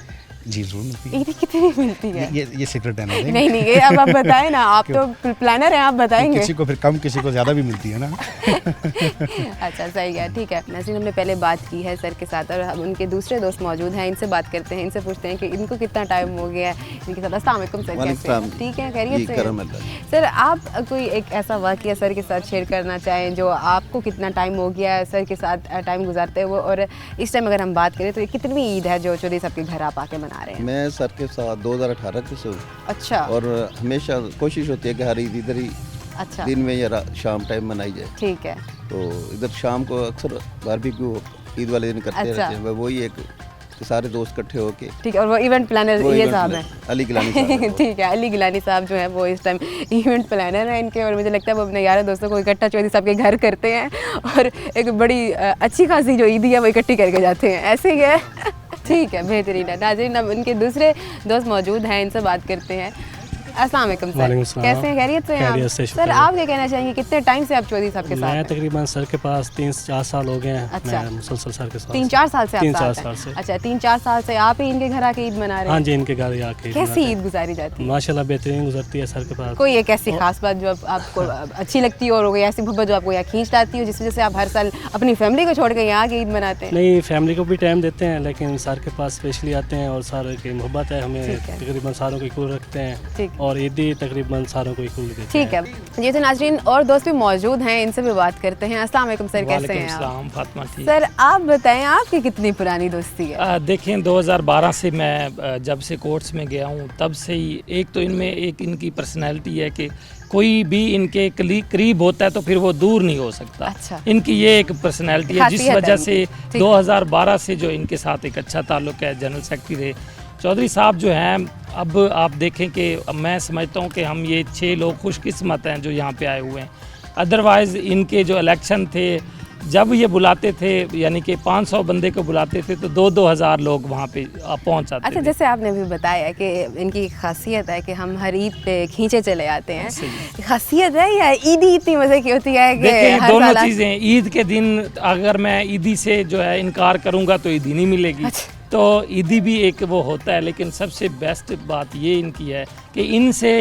जी ज़रूर मिलती है। ईदी कितनी मिलती है? ये सीक्रेट है ना। नहीं नहीं, ये अब आप बताएं ना, आप तो प्लानर हैं, आप बताएंगे। किसी को फिर कम, किसी को ज़्यादा भी मिलती है ना। अच्छा सही है, ठीक है। नाज़रीन, हमने पहले बात की है सर के साथ और अब उनके दूसरे दोस्त मौजूद हैं, इनसे बात करते हैं, इनसे पूछते हैं कि इनको कितना टाइम हो गया है इनके साथ। अस्सलाम वालेकुम सर, कैसे हैं? ठीक है, खैरियत से हैं? सर आप कोई एक ऐसा वाक़या सर के साथ शेयर करना चाहें जो आपको कितना टाइम हो गया है सर के साथ टाइम गुजारते हुए, और इस टाइम अगर हम बात करें तो ये कितनी ईद है जो चौधरी साहब के घर आप आके मना रहे हैं? मैं सर के साथ 2018 से हूँ। अच्छा। और हमेशा कोशिश होती है कि हर ईद इधर ही अच्छा, दिन में या शाम टाइम मनाई जाए। ठीक है। तो इधर शाम को अक्सर बारबेक्यू ईद वाले दिन करते अच्छा। रहते हैं। वही एक सारे दोस्त इकट्ठे होके। ठीक है, और वो इवेंट प्लानर वो ये event साहब planner, हैं? अली गिलानी साहब हैं वो। ठीक है, अली गिलानी साहब जो है वो इस टाइम इवेंट प्लानर हैं इनके, और मुझे लगता है वो अपने यारों दोस्तों को इकट्ठा चौधरी साहब के घर करते हैं और एक बड़ी अच्छी खासी जो ईदी है वो इकट्ठी करके जाते हैं, ऐसे ही है। ठीक है, बेहतरीन है। नाज़रीन, अब उनके दूसरे दोस्त मौजूद हैं, इनसे बात करते हैं। अस्सलाम वालेकुम सर, कैसे हैं? खैरियत से हैं आप? सर आप क्या कहना चाहेंगे, कितने टाइम से आप चौधरी साहब के साथ मैं हैं? तकरीबन सर के पास 3-4 साल हो गए हैं। अच्छा। मैं मुसलसल सर के साथ 3-4 साल से आप 3-4 साथ साल हैं? से। अच्छा, 3-4 साल से आप ही इनके घर आके ईद मना रहे हाँ हैं? जी, इनके घर आके कैसी ईद गुजारी जाती है? माशाल्लाह बेहतरीन गुजरती है सर के पास। कोई एक ऐसी खास बात जो आपको अच्छी लगती हो, और कोई ऐसी मोहब्बत जो आपको यहाँ खींच लाती हो, जिस वजह से आप हर साल अपनी फैमिली को छोड़ के यहाँ आके ईद मनाते हैं? नहीं, फैमिली को भी टाइम देते हैं, लेकिन सर के पास स्पेशली आते हैं और सारों की मोहब्बत है हमें। ठीक है। तकरीबन सारों को इक्वल रखते हैं ठीक। और ईदी तकरीबन सारों को इक्वल देते हैं। ठीक है जी। तो नाज़रीन, और दोस्त भी मौजूद हैं, इनसे भी बात करते हैं। अस्सलाम वालेकुम सर, कैसे हैं आप? वालेकुम फातिमा जी। सर आप बताएं, आपकी कितनी पुरानी दोस्ती है? देखें 2012 से मैं जब से कोर्ट्स में गया हूँ तब से ही एक तो इनमें एक इनकी पर्सनैलिटी है कि कोई भी इनके करीब होता है तो फिर वो दूर नहीं हो सकता। अच्छा। इनकी ये एक पर्सनैलिटी है जिस खासियत है वजह से इनकी। ठीक। 2012 से जो इनके साथ एक अच्छा ताल्लुक है, जनरल सेक्रेटरी रहे चौधरी साहब जो हैं। अब आप देखें कि मैं समझता हूँ कि हम ये 6 लोग खुशकिस्मत हैं जो यहाँ पे आए हुए हैं। अदरवाइज़ इनके जो इलेक्शन थे, जब ये बुलाते थे यानी कि 500 बंदे को बुलाते थे तो 2-2 हज़ार लोग वहाँ पे पहुँच जाते अच्छा, थे। जैसे आपने भी बताया कि इनकी खासियत है कि हम हर ईद पे खींचे चले आते हैं, खासियत है या ईदी इतनी मज़े की होती है कि देखिए हर दोनों साल चीज़ें। ईद के दिन अगर मैं ईदी से जो है इनकार करूँगा तो ईदी नहीं मिलेगी। अच्छा। तो ईदी भी एक वो होता है, लेकिन सबसे बेस्ट बात ये इनकी है कि इनसे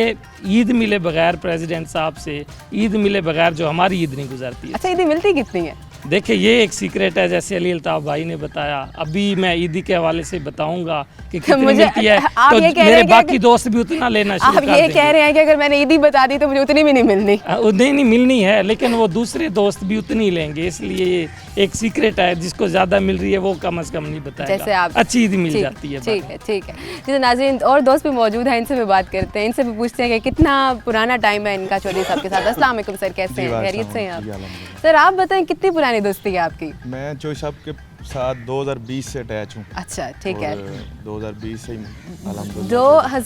ईद मिले बगैर, प्रेसिडेंट साहब से ईद मिले बगैर जो हमारी ईद नहीं गुजरती है। अच्छा, ईदी मिलती कितनी है? देखिए ये एक सीक्रेट है, जैसे अली अल्ताफ़ भाई ने बताया। अभी मैं ईदी के हवाले से बताऊंगा कि कितनी मुझे- मिलती है, आप तो ये कह रहे मेरे हैं कि बाकी दोस्त भी उतना लेना शुरू आप कर ये देंगे। कह रहे हैं कि अगर मैंने ईदी बता दी तो मुझे उतनी भी नहीं मिलनी? उतनी नहीं मिलनी है, लेकिन वो दूसरे दोस्त भी उतनी ही लेंगे। इसलिए ये एक सीक्रेट है, जिसको ज़्यादा मिल रही है वो कम से कम नहीं बताएगा। जैसे आप अच्छी ईद मिल ठीक- जाती है। ठीक है, ठीक है। जैसे नाज़रीन, और दोस्त भी मौजूद हैं, इनसे भी बात करते हैं, इनसे भी पूछते हैं कि कितना पुराना टाइम है इनका चौधरी साहब के साथ। अस्सलाम वालेकुम सर, कैसे हैं? खैरियत से हैं आप? सर आप बताएं, कितनी पुरानी दोस्ती है आपकी? मैं चौधरी साहब के साथ 2020 से अटैच हूँ। अच्छा, ठीक है। 2020 से ही अल्हम्दुलिल्लाह।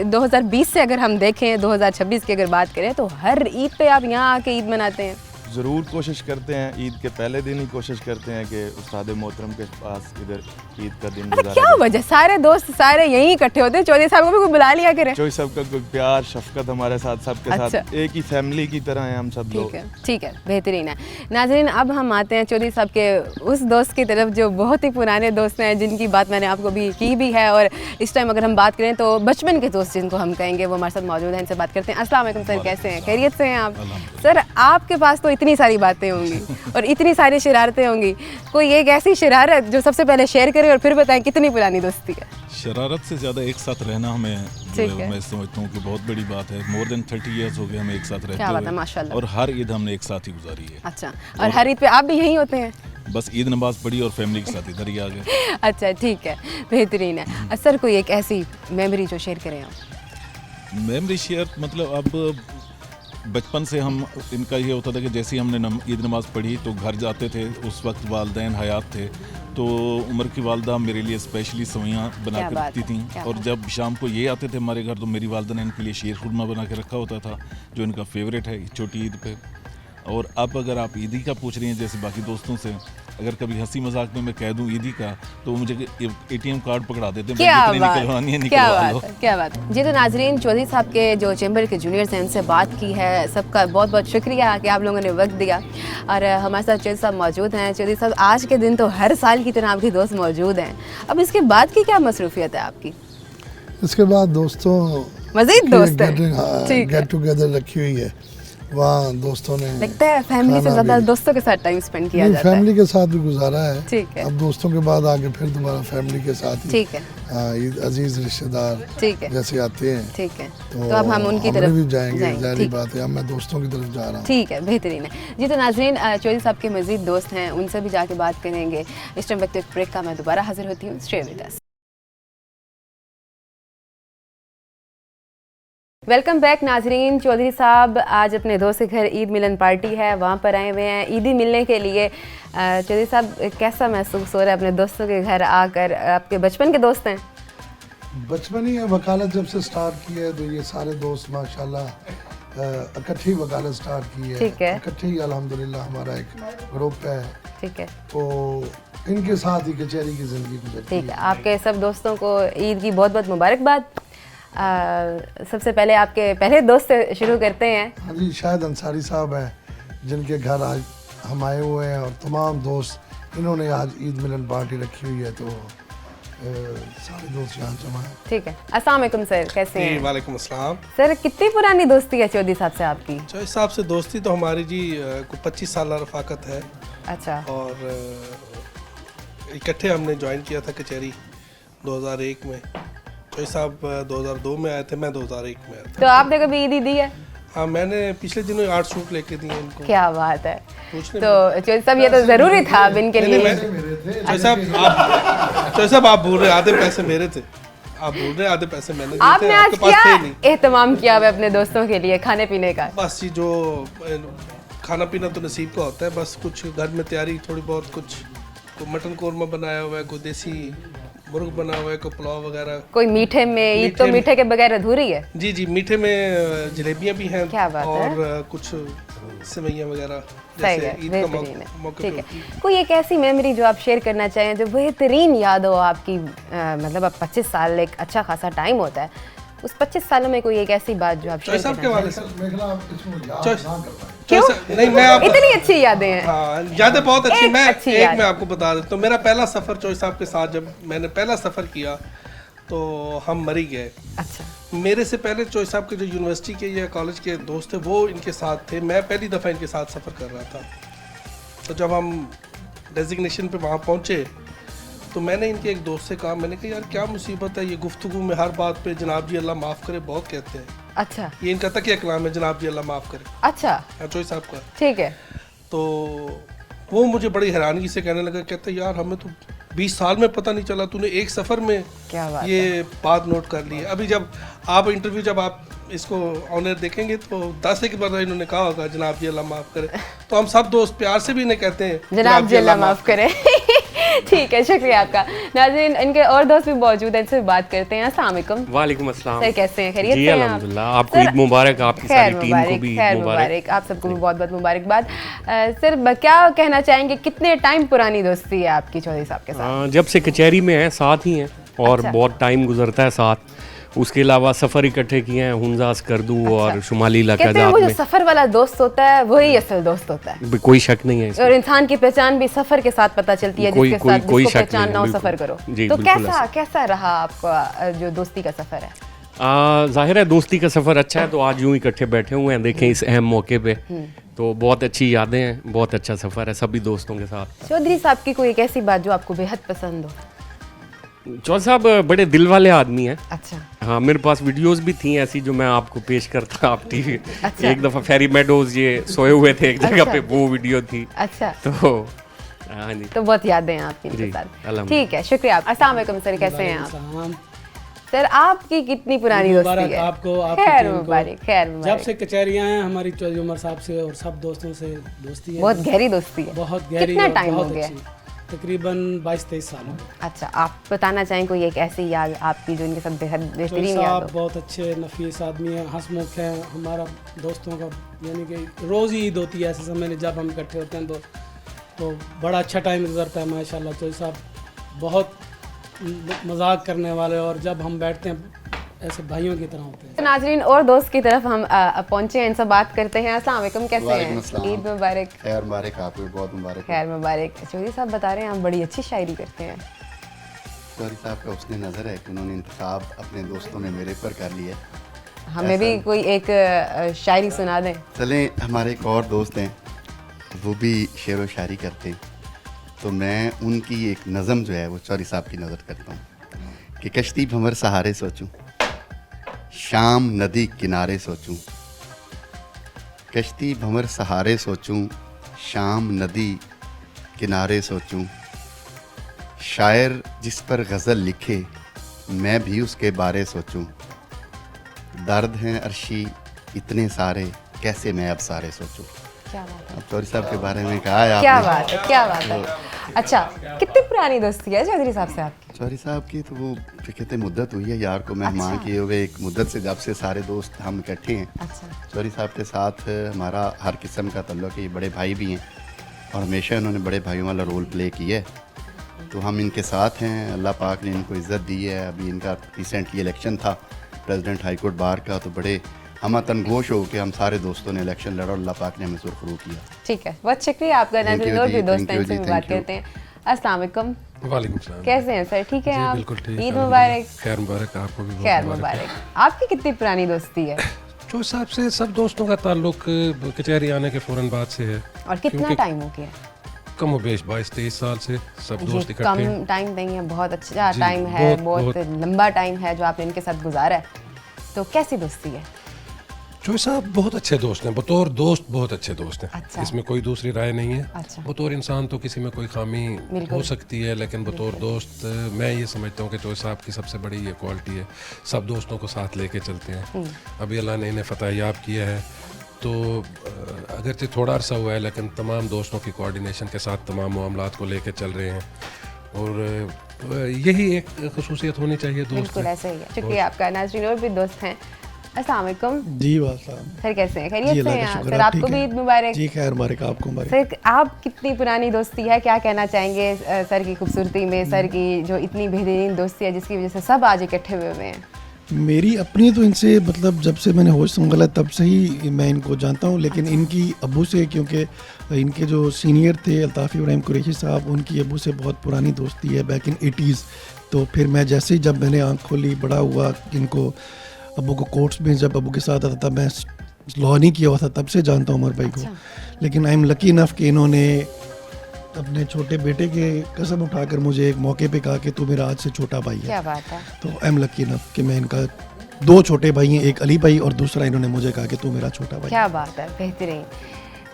2020 से अगर हम देखें 2026 की अगर बात करें तो हर ईद पे आप यहाँ आके ईद मनाते हैं? ज़रूर कोशिश करते हैं, ईद के पहले दिन ही कोशिश करते हैं कि उस्ताद मोहतरम के पास इधर ईद का दिन अच्छा, गुजारा क्या जाए। वजह, सारे दोस्त सारे यहीं इकट्ठे होते हैं, चौधरी साहब को भी कोई बुला लिया करें? चौधरी साहब का कोई प्यार शफकत हमारे साथ सबके अच्छा। साथ एक ही फैमिली की तरह हैं हम सब लोग। ठीक है, ठीक है, बेहतरीन है। नाज़रीन, अब हम आते हैं चौधरी साहब के उस दोस्त की तरफ जो बहुत ही पुराने दोस्त हैं, जिनकी बात मैंने आपको भी की भी है, और इस टाइम अगर हम बात करें तो बचपन के दोस्त जिनको हम कहेंगे वो हमारे साथ मौजूद हैं, इनसे बात करते हैं। अस्सलाम वालेकुम सर, कैसे हैं? खैरियत से हैं आप? सर आपके पास तो इतनी सारी बातें होंगी और इतनी सारी शरारतें होंगी, कोई एक ऐसी शरारत जो सबसे पहले शेयर करें और फिर बताएं कितनी पुरानी दोस्ती है? शरारत से ज़्यादा एक साथ रहना हमें जो ठीक है, है। मैं समझता हूँ कि बहुत बड़ी बात है। मोर देन 30 ईयर्स हो गए हमें एक साथ रहते क्या बात है, हुए, माशाल्लाह। और हर ईद हमने एक साथ ही गुजारी है। अच्छा, और हर ईद पे आप भी यहीं होते हैं? बस ईद नमाज पढ़ी और फैमिली के साथ इधर ही आ गए। अच्छा, ठीक है, बेहतरीन है। सर कोई एक ऐसी मेमोरी जो शेयर करें आप? मेमोरी शेयर मतलब अब बचपन से हम इनका ये होता था कि जैसे ही हमने ईद नमाज पढ़ी तो घर जाते थे। उस वक्त वालदैन हयात थे, तो उम्र की वालदा मेरे लिए स्पेशली सवैयाँ बना क्या के बात रखती है, थी। क्या और बात जब शाम को ये आते थे हमारे घर तो मेरी वालदा ने इनके लिए शीर खुरमा बना के रखा होता था, जो इनका फेवरेट है छोटी ईद पे। और अब अगर आप ईदी का पूछ रही हैं जैसे बाकी दोस्तों से, अगर कभी हंसी मजाक में मैं कह दूं ईदी का तो मुझे ATM कार्ड पकड़ा देते हैं, क्या जितनी बात निकलवानी है क्या निकलवा लो। बात है, क्या बात है। जी तो नाजरीन, चौधरी साहब के जो चैम्बर के जूनियर्स हैं उनसे बात की है। सबका बहुत बहुत शुक्रिया कि आप लोगों ने वक्त दिया। और हमारे साथ चौधरी साहब मौजूद हैं। चौधरी साहब, आज के दिन तो हर साल की तरह आपके दोस्त मौजूद हैं, अब इसके बाद की क्या मसरूफियत है आपकी? इसके बाद दोस्तों मजीद दोस्त हैं? ठीक है। गेट टुगेदर रखी हुई है, वहाँ दोस्तों ने लगता है फैमिली से खाना ज़्यादा भी- दोस्तों के साथ टाइम स्पेंड किया नहीं, जाता है। फैमिली के साथ भी गुजारा है। ठीक है। अब दोस्तों के बाद आगे फिर दोबारा फैमिली के साथ ही ठीक है, अजीज रिश्तेदार ठीक है, जैसे आते हैं ठीक है। तो अब हम उनकी तरफ भी जाएंगे, जाहिर ठीक। बात है। अब मैं दोस्तों की तरफ जा रहा हूँ। ठीक है, बेहतरीन है। जी तो नाजरीन, चौधरी साहब के मजीद दोस्त हैं, उनसे भी जाके बात करेंगे। इस टाइम वक्त एक ब्रेक का मैं दोबारा हाजिर होती हूँ। Stay with us. Welcome back नाजरीन। चौधरी साहब आज अपने दोस्त के घर ईद मिलन पार्टी है, वहाँ पर आए हुए हैं ईदी मिलने के लिए। चौधरी साहब, कैसा महसूस हो रहा है अपने दोस्तों के घर आकर? आपके बचपन के दोस्त हैं? बचपन ही है, वकालत जब से स्टार्ट की है तो ये सारे दोस्त माशाल्लाह इकट्ठी वकालत स्टार्ट की है। ठीक है। इकट्ठी ही अल्हम्दुलिल्लाह हमारा एक ग्रुप है, ठीक है, तो इनके साथ ही कचहरी की ज़िंदगी गुजरती ठीक है। आपके सब दोस्तों को ईद की बहुत बहुत मुबारकबाद। सबसे पहले आपके पहले दोस्त से शुरू करते हैं। हाँ जी, शायद अंसारी साहब हैं जिनके घर आज हम आए हुए हैं, और तमाम दोस्त इन्होंने आज ईद मिलन पार्टी रखी हुई है, तो सारे दोस्त यहाँ जमा हैं। ठीक है। अस्सलाम वालेकुम सर, कैसे हैं? वालेकुम अस्सलाम। सर, कितनी पुरानी दोस्ती है चौधरी साहब से आपकी? चौधरी साहब से दोस्ती तो हमारी जी को 25 साल रफ़ाकत है, अच्छा। और इकट्ठे हमने ज्वाइन किया था कचहरी 2001 में। चौधरी साहब 2002 में आए थे, मैं 2001 में आया था। तो आपने कभी ईदी दी है? हाँ, मैंने पिछले दिनों 8 सूट लेके दिए इनको। क्या बात है। पूछने तो चौधरी साहब, ये तो ज़रूरी था अब इनके लिए। चौधरी साहब आप बोल रहे आधे पैसे मेरे थे, आप बोल रहे आधे पैसे मैंने दिए थे, आपने आज आपके पास क्या थे नहीं। एहतमाम किया हुआ अपने दोस्तों के लिए खाने पीने का? बस जी, जो खाना पीना तो नसीब का होता है, बस कुछ घर में तैयारी थोड़ी बहुत, कुछ मटन कौरमा बनाया हुआ है, कोई देसी मुर्ग बना हुआ है, कोई पुलाव वगैरह। कोई मीठे में? ईद तो मीठे के बगैर अधूरी है। जी जी, मीठे में जलेबियाँ भी हैं। क्या बात है। और कुछ सेवइयाँ वगैरह सही जैसे है, ईद का बेहतरीन है। मौके ठीक पे है। होती है। कोई एक ऐसी मेमोरी जो आप शेयर करना चाहें, जो बेहतरीन याद हो आपकी? मतलब अब 25 साल एक अच्छा खासा टाइम होता है, उस 25 सालों में कोई एक ऐसी बात जो आप शेयर चौधरी साहब के करना वाले चाहें? से मेघना, आप इसमें याद चौधरी- ना कर पाए। क्यों? नहीं, मैं आप इतनी अच्छी यादें हैं। हाँ, यादें बहुत अच्छी। एक मैं अच्छी एक याद। मैं आपको बता देता हूँ, मेरा पहला सफ़र चौधरी साहब के साथ, जब मैंने पहला सफ़र किया तो हम मरी गए। अच्छा। मेरे से पहले चौधरी साहब के जो यूनिवर्सिटी के या कॉलेज के दोस्त थे वो इनके साथ थे, मैं पहली दफ़ा इनके साथ सफ़र कर रहा था। तो जब हम डेजिग्नेशन पे वहाँ पहुँचे तो मैंने इनके एक दोस्त से कहा, मैंने कहा यार क्या मुसीबत है, ये गुफ्तगू में हर बात पे जनाब जी अल्लाह माफ़ करे बहुत कहते हैं। अच्छा। ये इनका तकिया कलाम है, जनाब जी अल्लाह माफ़ करे, अच्छा, चौधरी साहब का। ठीक है। तो वो मुझे बड़ी हैरानगी से कहने लगा, कहते यार हमें तो 20 साल में पता नहीं चला, तूने एक सफ़र में क्या बात ये बात नोट कर ली है। अभी जब आप इंटरव्यू, जब आप इसको ऑनर देखेंगे तो 10 के बाद इन्होंने कहा होगा जनाब जी अल्लाह माफ़ करे, तो हम सब दोस्त प्यार से भी इन्हें कहते हैं जनाब जी अल्लाह माफ़ करे। ठीक है, शुक्रिया आपका। नाज़रीन, इनके और दोस्त भी मौजूद हैं, इनसे बात करते हैं। अस्सलाम वालेकुम। वालेकुम अस्सलाम। सर, कैसे हैं? खैरियत जी से हैं आप? अल्हम्दुलिल्लाह। आपको सर, ईद मुबारक, आपकी सारी टीम को भी ईद मुबारक। आप सबको भी बहुत बहुत मुबारकबाद। सर, क्या कहना चाहेंगे, कितने टाइम पुरानी दोस्ती है आपकी चौधरी साहब के साथ? जब से कचहरी में है साथ ही हैं, और अच्छा। बहुत टाइम गुजरता है साथ। उसके अलावा सफ़र इकट्ठे किए हैं, हुंजास करदू और शुमाली कहते हैं वो इलाकाजात जो में। सफर वाला दोस्त होता है वही असल दोस्त होता है, कोई शक नहीं है इसमें। और इंसान की पहचान भी सफर के साथ पता चलती है। जिसके साथ कोई जिसको शक नहीं पहचान ना हो, है, सफर बिल्कुल। करो। जी, तो बिल्कुल कैसा ऐसा। कैसा रहा आपका जो दोस्ती का सफर है? जाहिर है दोस्ती का सफ़र अच्छा है, तो आज यूँ इकट्ठे बैठे हुए हैं, देखें इस अहम मौके पे, तो बहुत अच्छी यादें हैं, बहुत अच्छा सफ़र है सभी दोस्तों के साथ। चौधरी साहब की कोई एक ऐसी बात जो आपको बेहद पसंद हो? चौधरी साहब बड़े दिल वाले आदमी हैं। अच्छा। हाँ, मेरे पास वीडियोस भी थी ऐसी जो मैं आपको पेश करता आप टीवी। अच्छा। एक दफ़ा फेरी मेडोज ये सोए हुए थे एक जगह अच्छा। पे, वो वीडियो थी। अच्छा। तो हाँ जी, तो बहुत यादें हैं आपकी जी, इनके साथ। अल्हम्दुलिल्लाह। ठीक है, शुक्रिया। अस्सलाम वालेकुम सर, कैसे हैं आप? सर, आपकी कितनी पुरानी दोस्ती है? आपको, आपकी खैर टीम को। मुबारक, खैर जब मुबारक। से कचहरियाँ हैं हमारी चौधरी उमर साहब से और सब दोस्तों से दोस्ती है। बहुत गहरी दोस्ती है। बहुत गहरी। कितना और टाइम हो बहुत गया? अच्छी। तकरीबन 22-23 साल हो गए। अच्छा, आप बताना चाहें कोई एक ऐसी याद आपकी जो इनके साथ बेहद चौधरी बेहतरीन याद साहब हो? बहुत अच्छे नफीस आदमी हैं, हंसमुख हैं। हमारा दोस्तों का यानी कि रोज़ ही ईद होती है ऐसे समय में, जब हम इकट्ठे होते हैं तो तो बड़ा अच्छा टाइम गुजरता है माशाल्लाह। चौधरी साहब बहुत मजाक करने वाले और जब हम बैठते हैं ऐसे भाइयों की तरह होते हैं। तो नाजरीन और दोस्त की तरफ हम पहुंचे हैं, इनसे बात करते हैं। अस्सलाम वालेकुम, कैसे हैं? ईद मुबारक। खैर मुबारक, आपको भी बहुत मुबारक। खैर मुबारक। चौधरी साहब बता रहे हैं आप बड़ी अच्छी शायरी करते हैं। चौधरी साहब का उसने नज़र है कि उन्होंने इंतखाब अपने दोस्तों ने मेरे पर कर लिया। हमें भी कोई एक शायरी सुना दें। चलें, हमारे एक और दोस्त हैं, वो भी शेर व शायरी करते हैं, तो मैं उनकी एक नज़म जो है वो चौधरी साहब की नज़र करता हूँ कि कश्ती भंवर सहारे सोचूं, शाम नदी किनारे सोचूं, कश्ती भंवर सहारे सोचूं, शाम नदी किनारे सोचूं, शायर जिस पर गज़ल लिखे मैं भी उसके बारे सोचूं, दर्द हैं अर्शी इतने सारे कैसे मैं अब सारे सोचूं। क्या बात है। अब चौधरी साहब के बारे में कहा है आपने। क्या बात है, क्या बात है। अच्छा, कितनी पुरानी दोस्ती है चौधरी साहब से आपकी? चौधरी साहब की तो वो कहते मुद्दत हुई है यार को मेहमान अच्छा। किए हुए, एक मुद्दत से जब से सारे दोस्त हम इकट्ठे हैं। अच्छा। चौधरी साहब के साथ हमारा हर किस्म का तल्लुक़ है, ये बड़े भाई भी हैं और हमेशा इन्होंने बड़े भाइयों वाला रोल प्ले किया है, तो हम इनके साथ हैं। अल्लाह पाक ने इनको इज़्ज़त दी है। अभी इनका रिसेंटली इलेक्शन था प्रेसिडेंट हाई कोर्ट बार का, तो बड़े हम तनगोश हो के हम सारे दोस्तों ने इलेक्शन लड़ा और अल्लाह पाक ने हमें सुरखरू किया। ठीक है, बहुत शुक्रिया आपका। नाज़रीन और भी दोस्त हैं, इनसे भी बात thank you। करते हैं। अस्सलाम वालेकुम। वालेकुम सलाम। कैसे हैं सर? ठीक है आप? बिल्कुल ठीक। ईद मुबारक। खैर मुबारक, आपको भी खैर मुबारक। आपकी कितनी पुरानी दोस्ती है? चौधरी साहब से सब दोस्तों का ताल्लुक कचहरी आने के फ़ौरन बाद से है। और कितना टाइम हो गया? कम बेश 22-23 साल से सब दोस्त इकट्ठे। कम टाइम नहीं है, बहुत अच्छा टाइम है, बहुत लंबा टाइम है जो आपने इनके साथ गुजारा है। तो कैसी दोस्ती है? चौधरी साहब बहुत अच्छे दोस्त हैं, बतौर दोस्त बहुत अच्छे दोस्त हैं। अच्छा। इसमें कोई दूसरी राय नहीं है। अच्छा। बतौर इंसान तो किसी में कोई खामी हो सकती है, लेकिन बतौर दोस्त मैं ये समझता हूँ कि चौधरी साहब की सबसे बड़ी ये क्वालिटी है, सब दोस्तों को साथ लेके चलते हैं। अभी अल्लाह ने इन्हें फतह याब किया है, तो अगरचे थोड़ा अरसा हुआ है लेकिन तमाम दोस्तों की कोऑर्डिनेशन के साथ तमाम मामलात को लेके चल रहे हैं, और यही एक खसूसियत होनी चाहिए दोस्त। बिल्कुल ऐसे ही है। शुक्रिया आपका। नाज़रीन और भी दोस्त हैं। अस्सलाम वालेकुम। जी वालेकुम। सर कैसे हैं? खैरियत से हैं? सर आपको भी ईद मुबारक। जी खैर मुबारक, आपको मुबारक। सर आप कितनी पुरानी दोस्ती है, क्या कहना चाहेंगे सर की खूबसूरती में, सर की जो इतनी बेहतरीन दोस्ती है जिसकी वजह से सब आज इकट्ठे हुए हुए हैं? मेरी अपनी तो इनसे मतलब जब से मैंने होश संभाला तब से ही मैं इनको जानता हूँ, लेकिन इनकी अबू से, क्योंकि इनके जो सीनियर थे अल्ताफ़ इब्राहिम कुरैशी साहब, उनकी अबू से बहुत पुरानी दोस्ती है बैक इन 80s। तो फिर मैं जैसे ही जब मैंने आँख खोली, बड़ा हुआ, इनको अबू को कोर्ट्स में जब अबू के साथ आता था, मैं लॉ नहीं किया हुआ था, तब से जानता हूँ उमर भाई को। लेकिन आई एम लकी इनफ कि इन्होंने अपने छोटे बेटे के कसम उठाकर मुझे एक मौके पे कहा कि तू मेरा आज से छोटा भाई है। क्या बात है। तो आई एम लकी इनफ कि मैं इनका 2 छोटे भाई हैं, एक अली भाई और दूसरा इन्होंने मुझे कहा कि तू मेरा छोटा भाई। क्या बात है, बेहतरीन।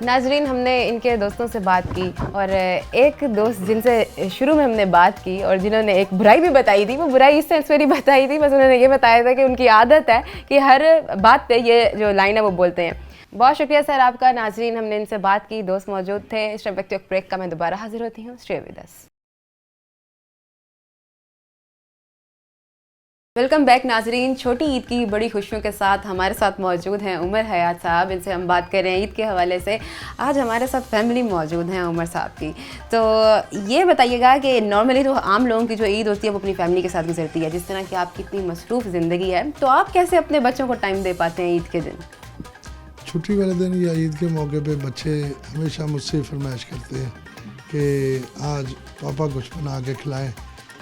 नाजरीन, हमने इनके दोस्तों से बात की, और एक दोस्त जिनसे शुरू में हमने बात की और जिन्होंने एक बुराई भी बताई थी, वो बुराई इस सेंस में नहीं बताई थी, बस उन्होंने ये बताया था कि उनकी आदत है कि हर बात पे ये जो लाइन है वो बोलते हैं। बहुत शुक्रिया सर आपका। नाजरीन, हमने इनसे बात की, दोस्त मौजूद थे। इस टाइम वक्त ब्रेक का मैं दोबारा हाजिर होती हूँ। Stay with us. Welcome back नाजरीन। छोटी ईद की बड़ी खुशियों के साथ हमारे साथ मौजूद हैं उमर हयात साहब। इनसे हम बात कर रहे हैं ईद के हवाले से। आज हमारे साथ फैमिली मौजूद हैं उमर साहब की। तो ये बताइएगा कि नॉर्मली तो आम लोगों की जो ईद होती है वो अपनी फैमिली के साथ गुजरती है, जिस तरह की आपकी इतनी मसरूफ़ ज़िंदगी है, तो आप कैसे अपने बच्चों को टाइम दे पाते हैं ईद के दिन? छुट्टी वाले दिन या ईद के मौके पे बच्चे हमेशा मुझसे फरमाइश करते हैं कि आज पापा कुछ बना के खिलाएं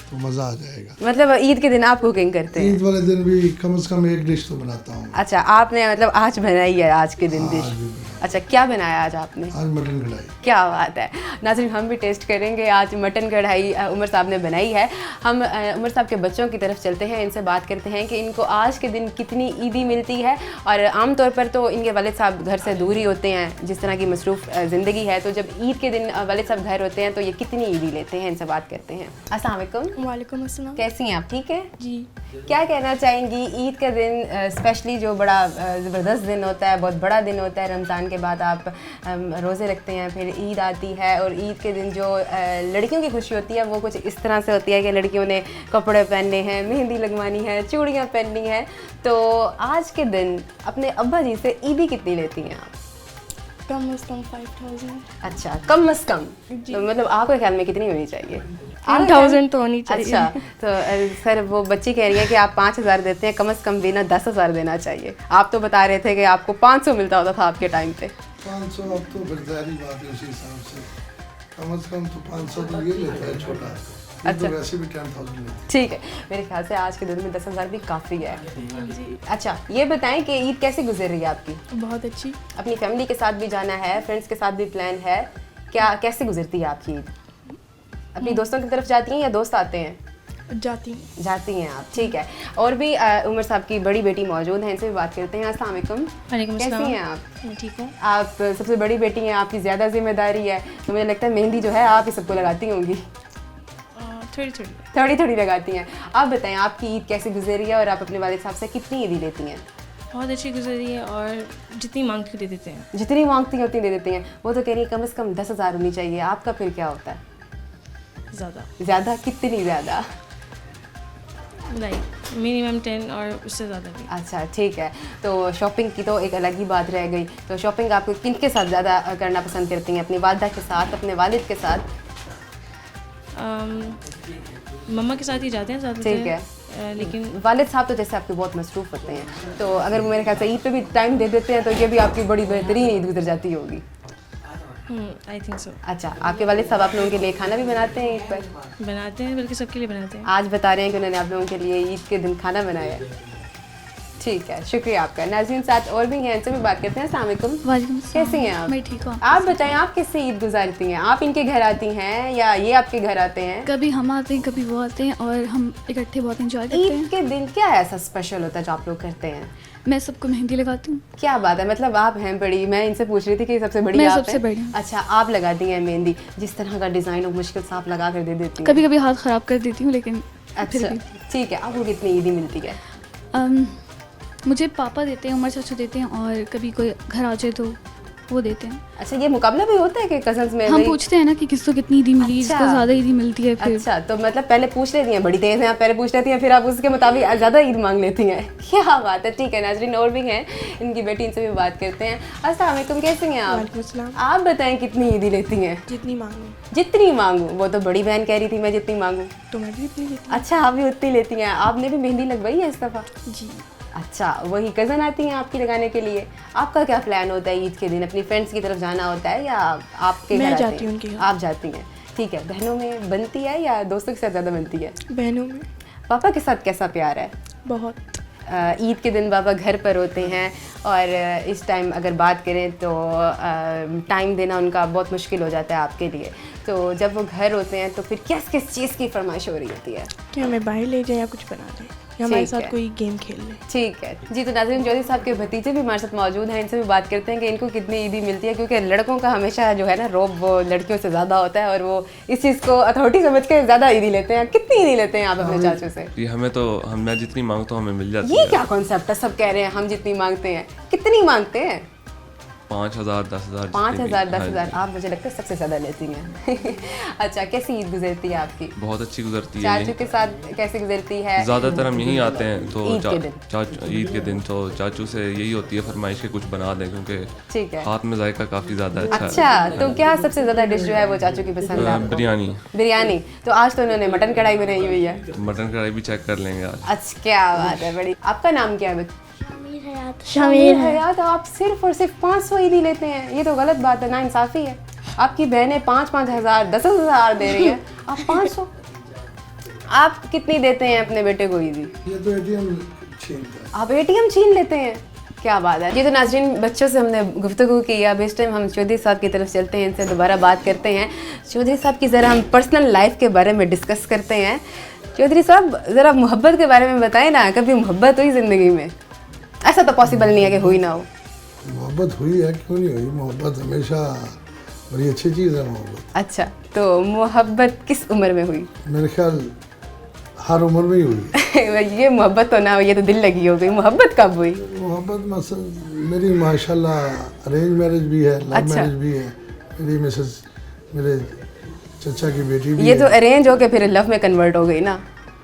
तो मज़ा आ जाएगा। मतलब ईद के दिन आप कुकिंग करते हैं? ईद वाले दिन भी कम से कम एक डिश तो बनाता हूँ। अच्छा, आपने मतलब आज बनाई है आज के दिन डिश? अच्छा, क्या बनाया आज आपने? आज मटन कढ़ाई। क्या बात है। नाज़रीन, हम भी टेस्ट करेंगे। आज मटन कढ़ाई उमर साहब ने बनाई है। हम उमर साहब के बच्चों की तरफ चलते हैं, इनसे बात करते हैं कि इनको आज के दिन कितनी ईदी मिलती है। और आम तौर पर तो इनके वालिद साहब घर से दूर ही होते हैं, जिस तरह की मसरूफ़ ज़िंदगी है, तो जब ईद के दिन वालिद साहब घर होते हैं तो ये कितनी ईदी लेते हैं, इनसे बात करते हैं। अस्सलाम वालेकुम। वालेकुम अस्सलाम। कैसी हैं आप? ठीक है जी। क्या कहना चाहेंगी ईद का दिन, स्पेशली जो बड़ा ज़बरदस्त दिन होता है, बहुत बड़ा दिन होता है, रमज़ान के बाद आप रोज़े रखते हैं, फिर ईद आती है, और ईद के दिन जो लड़कियों की खुशी होती है वो कुछ इस तरह से होती है कि लड़कियों ने कपड़े पहनने हैं, मेहंदी लगवानी है, चूड़ियाँ पहननी है। तो आज के दिन अपने अब्बा जी से ईदी कितनी लेती हैं आप? कम से कम 5000। अच्छा, कम से कम तो मतलब आपके ख्याल में कितनी होनी चाहिए? 1000 तो होनी चाहिए। अच्छा, तो सर वो बच्ची कह रही है कि आप 5000 देते हैं, कम से कम भी ना 10,000 देना चाहिए। आप तो बता रहे थे कि आपको 500 मिलता होता था आपके टाइम पे। 500 अब तो फिर जारी बात है उसी हिसाब से कम तो 500 तो ये लेता है छोटा। अच्छा, तो वैसे भी 10,000 लेते हैं। ठीक है, मेरे ख्याल से आज के दिन में 10,000 भी काफ़ी है। अच्छा, ये बताएं कि ईद कैसे गुजर रही है आपकी? बहुत अच्छी। अपनी फैमिली के साथ भी जाना है, फ्रेंड्स के साथ भी प्लान है, क्या कैसे गुजरती है आपकी ईद? अपनी दोस्तों की तरफ जाती हैं या दोस्त आते हैं? जाती हैं आप, ठीक है। और भी उमर साहब की बड़ी बेटी मौजूद हैं, इनसे भी बात करते हैं। अस्सलाम वालेकुम। वालेकुम कैसी अस्सलाम। हैं आप? मैं ठीक हूँ। आप सबसे बड़ी बेटी हैं, आपकी ज़्यादा जिम्मेदारी है, तो मुझे लगता है मेहंदी जो है आप ही सबको लगाती होंगी। थोड़ी थोड़ी लगाती हैं। आप बताएं आपकी ईद कैसे गुजरी है और आप अपने वालिद साहब से कितनी ईदी लेती हैं? बहुत अच्छी गुजरी है और जितनी मांगती दे देते हैं। जितनी मांगती हैं उतनी दे देती हैं। वो तो कह रही है कम से कम 10,000 होनी चाहिए। आपका फिर क्या होता है? ज़्यादा कितनी ज़्यादा? लाइक मिनिमम 10 और उससे ज़्यादा भी। अच्छा, ठीक है। तो शॉपिंग की तो एक अलग ही बात रह गई। तो शॉपिंग आप किन के साथ ज़्यादा करना पसंद करती हैं? अपनी वालिदा के साथ, अपने वालिद के साथ? मम्मा के साथ ही जाते हैं ज़्यादा। ठीक है, लेकिन वालिद साहब तो जैसे आपके बहुत मसरूफ़ होते हैं, तो अगर मेरे ख्याल से ईद पे भी टाइम दे देते हैं तो ये भी आपकी बड़ी बेहतरीन ईद गुजर जाती होगी। I think so. अच्छा, आपके वालिद साहब आप लोगों के लिए खाना भी बनाते हैं ईद पर? बनाते हैं, बल्कि सबके लिए बनाते हैं। आज बता रहे हैं कि उन्होंने आप लोगों के लिए ईद के दिन खाना बनाया है। ठीक है, शुक्रिया आपका। नाज़रीन साथ और भी हैं, इनसे भी बात करते हैं। अस्सलाम वालेकुम। वालेकुम सलाम। कैसी हैं आप? मैं ठीक हूँ। आप बताएं आप कैसे ईद गुजारती हैं? आप इनके घर आती हैं या ये आपके घर आते हैं? कभी हम आते हैं, कभी वो आते हैं और हम इकट्ठे बहुत एंजॉय करते हैं। ईद के दिन क्या ऐसा स्पेशल होता है जो आप लोग करते हैं? मैं सबको मेहंदी लगाती हूँ। क्या बात है, मतलब आप हैं बड़ी। मैं इनसे पूछ रही थी कि सबसे बड़ी मैं आप सबसे हैं। बड़ी हूँ। अच्छा, आप लगाती हैं मेहंदी, जिस तरह का डिज़ाइन हो मुश्किल से आप लगा कर दे देती हैं। कभी कभी हाथ ख़राब कर देती हूँ, लेकिन अच्छा, ठीक है। आपको कितनी ईदी मिलती है? मुझे पापा देते हैं, उमर चाचू देते हैं, और कभी कोई घर आ जाए तो वो देते हैं। अच्छा, ये मुकाबला भी होता है कि कजन्स में? हम पूछते हैं ना कि किसको कितनी ईदी मिली, अच्छा। जिसको ज़्यादा ईदी मिलती है फिर। अच्छा, तो मतलब पहले पूछ लेती हैं, बड़ी तेज़ हैं आप, पहले पूछ लेती हैं, फिर आप उसके मुताबिक ज़्यादा ईद मांग लेती हैं। क्या बात है, ठीक है। नाज़रीन और भी हैं, इनकी बेटी, इनसे भी बात करते हैं। अस्सलाम वालेकुम, कैसे हैं आप? आप बताएं कितनी ईदी लेती हैं? जितनी मांगूँ। जितनी मांगूँ? वो तो बड़ी बहन कह रही थी मैं जितनी मांगूँ। तो मैं भी इतनी लेती हूँ। अच्छा, आप भी उतनी लेती हैं। आपने भी मेहंदी लगवाई है इस दफ़ा? जी। अच्छा, वही कज़न आती हैं आपकी लगाने के लिए? आपका क्या प्लान होता है ईद के दिन? अपनी फ्रेंड्स की तरफ जाना होता है या आपके घर आते हैं? मैं जाती हूँ उनके घर। आप जाती हैं, ठीक है। बहनों में बनती है या दोस्तों के साथ ज़्यादा बनती है? बहनों में। पापा के साथ कैसा प्यार है? बहुत। ईद के दिन पापा घर पर होते हैं और इस टाइम अगर बात करें तो टाइम देना उनका बहुत मुश्किल हो जाता है आपके लिए। तो जब वो घर होते हैं तो फिर किस किस चीज़ की फरमाइश हो रही होती है? कि हमें बाहर ले जाए या कुछ बना दें या हमारे साथ कोई गेम खेल ले। ठीक है जी। तो नाज़रीन, चौधरी साहब के भतीजे भी हमारे साथ मौजूद हैं, इनसे भी बात करते हैं कि इनको कितनी ईदी मिलती है, क्योंकि लड़कों का हमेशा जो है ना रौब वो लड़कियों से ज़्यादा होता है और वो इस चीज़ को अथॉरिटी समझ के ज़्यादा ईदी लेते हैं। कितनी ईदी लेते हैं आप अपने चाचू से? ये हमें तो मैं जितनी मांगता हूँ हमें मिल जाती है। ये क्या कॉन्सेप्ट है? सब कह रहे हैं हम जितनी मांगते हैं। कितनी मांगते हैं? 5,000 10,000 5,000 10,000। आप मुझे लगता है सबसे ज़्यादा लेती हैं। अच्छा, कैसी ईद गुजरती है आपकी? बहुत अच्छी गुजरती है। चाचू के साथ कैसी गुजरती है? ज़्यादातर हम यहीं आते हैं तो ईद ईद के दिन तो चाचू से यही होती है फरमाइश के कुछ बना दें, क्योंकि ठीक है, हाथ में जायका काफ़ी ज़्यादा अच्छा है। अच्छा, तो क्या सबसे ज़्यादा डिश जो है वो चाचू की पसंद है? बिरयानी। बिरयानी। तो आज तो उन्होंने मटन कढ़ाई बनाई हुई है। मटन कढ़ाई भी चेक कर लेंगे आज। अच्छा, क्या बात है, बड़ी। आपका नाम क्या है? शामिर हयात। आप सिर्फ और सिर्फ 500 ईदी लेते हैं, ये तो गलत बात है, नाइंसाफ़ी है। आपकी बहनें 5-5 हज़ार 10,000 दे रही हैं, आप 500। आप कितनी देते हैं अपने बेटे को ईदी? ये तो ATM छीनता है। आप ATM छीन लेते हैं? क्या बात है। ये तो नाज़रीन, बच्चों से हमने गुफ्तगू की। अब इस टाइम हम चौधरी साहब की तरफ चलते हैं, इनसे दोबारा बात करते हैं। चौधरी साहब की ज़रा हम पर्सनल लाइफ के बारे में डिस्कस करते हैं। चौधरी साहब, ज़रा मोहब्बत के बारे में बताएं ना, कभी मोहब्बत हुई ज़िंदगी में? ऐसा तो पॉसिबल नहीं है कि हुई ना हो। मोहब्बत हुई है, क्यों नहीं हुई? मोहब्बत हमेशा बड़ी अच्छी चीज़ है मोहब्बत। अच्छा, तो मोहब्बत किस उम्र में हुई? मेरे ख्याल हर उम्र में ही हुई। ये मोहब्बत तो ना हुई, ये तो दिल लगी हो गई। मोहब्बत कब हुई? मोहब्बत मेरी माशाल्लाह अरेंज मैरिज भी है, लव मैरिज भी है। मेरी मिसेस, मेरे चचा की बेटी भी ये है। तो अरेंज हो के फिर लव में कन्वर्ट हो गई ना?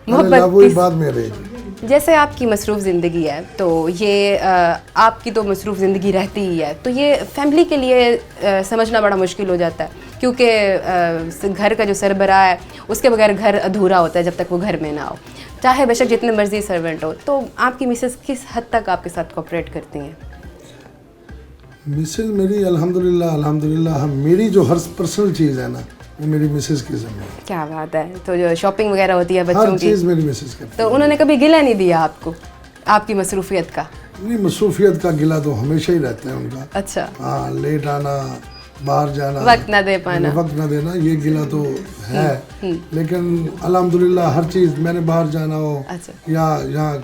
मोहब्बत हुई बाद में अरेंज। जैसे आपकी मसरूफ़ ज़िंदगी है तो ये आपकी तो मसरूफ़ ज़िंदगी रहती ही है, तो ये फैमिली के लिए समझना बड़ा मुश्किल हो जाता है, क्योंकि घर का जो सरबराह है उसके बगैर घर अधूरा होता है जब तक वो घर में ना हो, चाहे बेशक जितने मर्जी सर्वेंट हो। तो आपकी मिसेस किस हद तक आपके साथ कोऑपरेट करती हैं? मिसेस मेरी अल्हम्दुलिल्लाह मेरी जो हर पर्सनल चीज़ है ना वो मेरी मिसेस की ज़िम्मेदारी है। क्या बात है। तो जो शॉपिंग वगैरह होती है बच्चों हर की, चीज़ मेरी मिसेस करती तो उन्होंने कभी गिला नहीं दिया आपको आपकी मसरूफियत का? नहीं, मसरूफियत का गिला तो हमेशा ही रहता है उनका। अच्छा। हाँ, लेट आना, बाहर जाना, वक्त ना दे पाना, वक्त ना देना, ये गिला तो है। लेकिन अल्हम्दुलिल्लाह हर चीज़, मैंने बाहर जाना हो या यहाँ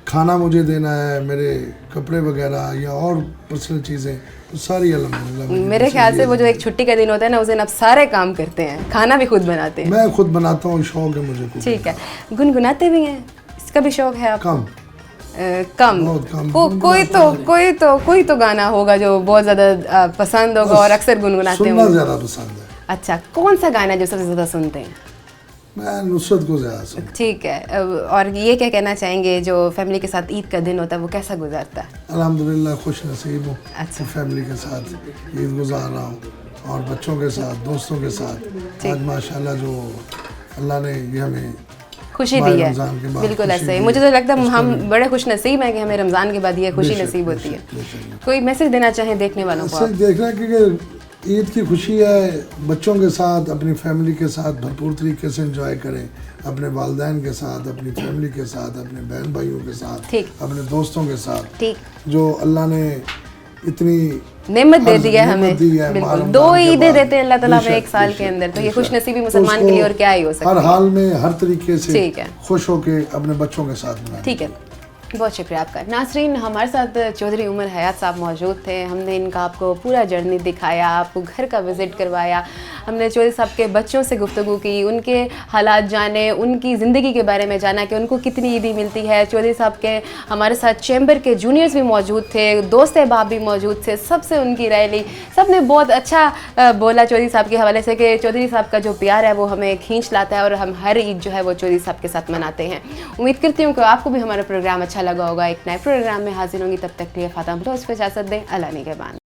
खाना मुझे देना है, मेरे कपड़े वगैरह या और पर्सनल चीज़ें, तो सारी अल्हम्दुलिल्लाह। मेरे ख्याल से वो जो एक छुट्टी का दिन होता है ना, उस दिन आप सारे काम करते हैं, खाना भी खुद बनाते हैं? मैं खुद बनाता हूँ, शौक है मुझे। ठीक है। गुनगुनाते भी हैं, इसका भी शौक है आपको? कम बहुत कम। कोई तो गाना होगा जो बहुत ज़्यादा पसंद होगा और अक्सर गुनगुनाते होंगे? सुनना ज़्यादा पसंद है। अच्छा, कौन सा गाना जो सबसे ज़्यादा सुनते हैं? मैं नुसरत को ज़्यादा सुनता हूँ। ठीक है। और ये क्या कहना चाहेंगे, जो फैमिली के साथ ईद का दिन होता है वो कैसा गुजारता है? अल्हम्दुलिल्लाह खुश नसीब हूँ। अच्छा। फैमिली के साथ ईद गुजार रहा हूँ और बच्चों के साथ, दोस्तों के साथ। आज माशाल्लाह जो अल्लाह ने ये हमें खुशी दी है, बिल्कुल ऐसे ही। मुझे तो लगता है हम बड़े खुश नसीब हैं कि हमें रमज़ान के बाद ये खुशी नसीब होती है। कोई मैसेज देना चाहें देखने वालों को? देखना कि ईद की खुशी है, बच्चों के साथ, अपनी फैमिली के साथ भरपूर तरीके से एंजॉय करें, अपने वालिदैन के साथ, अपनी फैमिली के साथ, अपने बहन भाइयों के साथ, अपने दोस्तों के साथ, जो अल्लाह ने इतनी नेमत दे दी है हमें। बिल्कुल, 2 ईदें देते हैं अल्लाह ताला में एक साल के अंदर, तो ये खुश नसीबी मुसलमान के लिए और क्या ही हो सकता है। हर हाल में, हर तरीके से ठीक है, खुश होके अपने बच्चों के साथ मनाएं। ठीक है, बहुत शुक्रिया आपका। नासरीन, हमारे साथ चौधरी उमर हयात साहब मौजूद थे। हमने इनका आपको पूरा जर्नी दिखाया, आपको घर का विज़िट करवाया। हमने चौधरी साहब के बच्चों से गुफ्तगू की, उनके हालात जाने, उनकी ज़िंदगी के बारे में जाना कि उनको कितनी ईदी मिलती है। चौधरी साहब के हमारे साथ चैम्बर के जूनियर्स भी मौजूद थे, दोस्त अहबाब भी मौजूद थे, सबसे उनकी राय ली। सब ने बहुत अच्छा बोला चौधरी साहब के हवाले से कि चौधरी साहब का जो प्यार है वो हमें खींच लाता है और हम हर ईद जो है वो चौधरी साहब के साथ मनाते हैं। उम्मीद करती हूँ कि आपको भी हमारा प्रोग्राम अच्छा लगा होगा। एक नए प्रोग्राम में हाजिर होंगी, तब तक के लिए फातिमा बलोच को इजाज़त दें। अल्लाह निगहबान।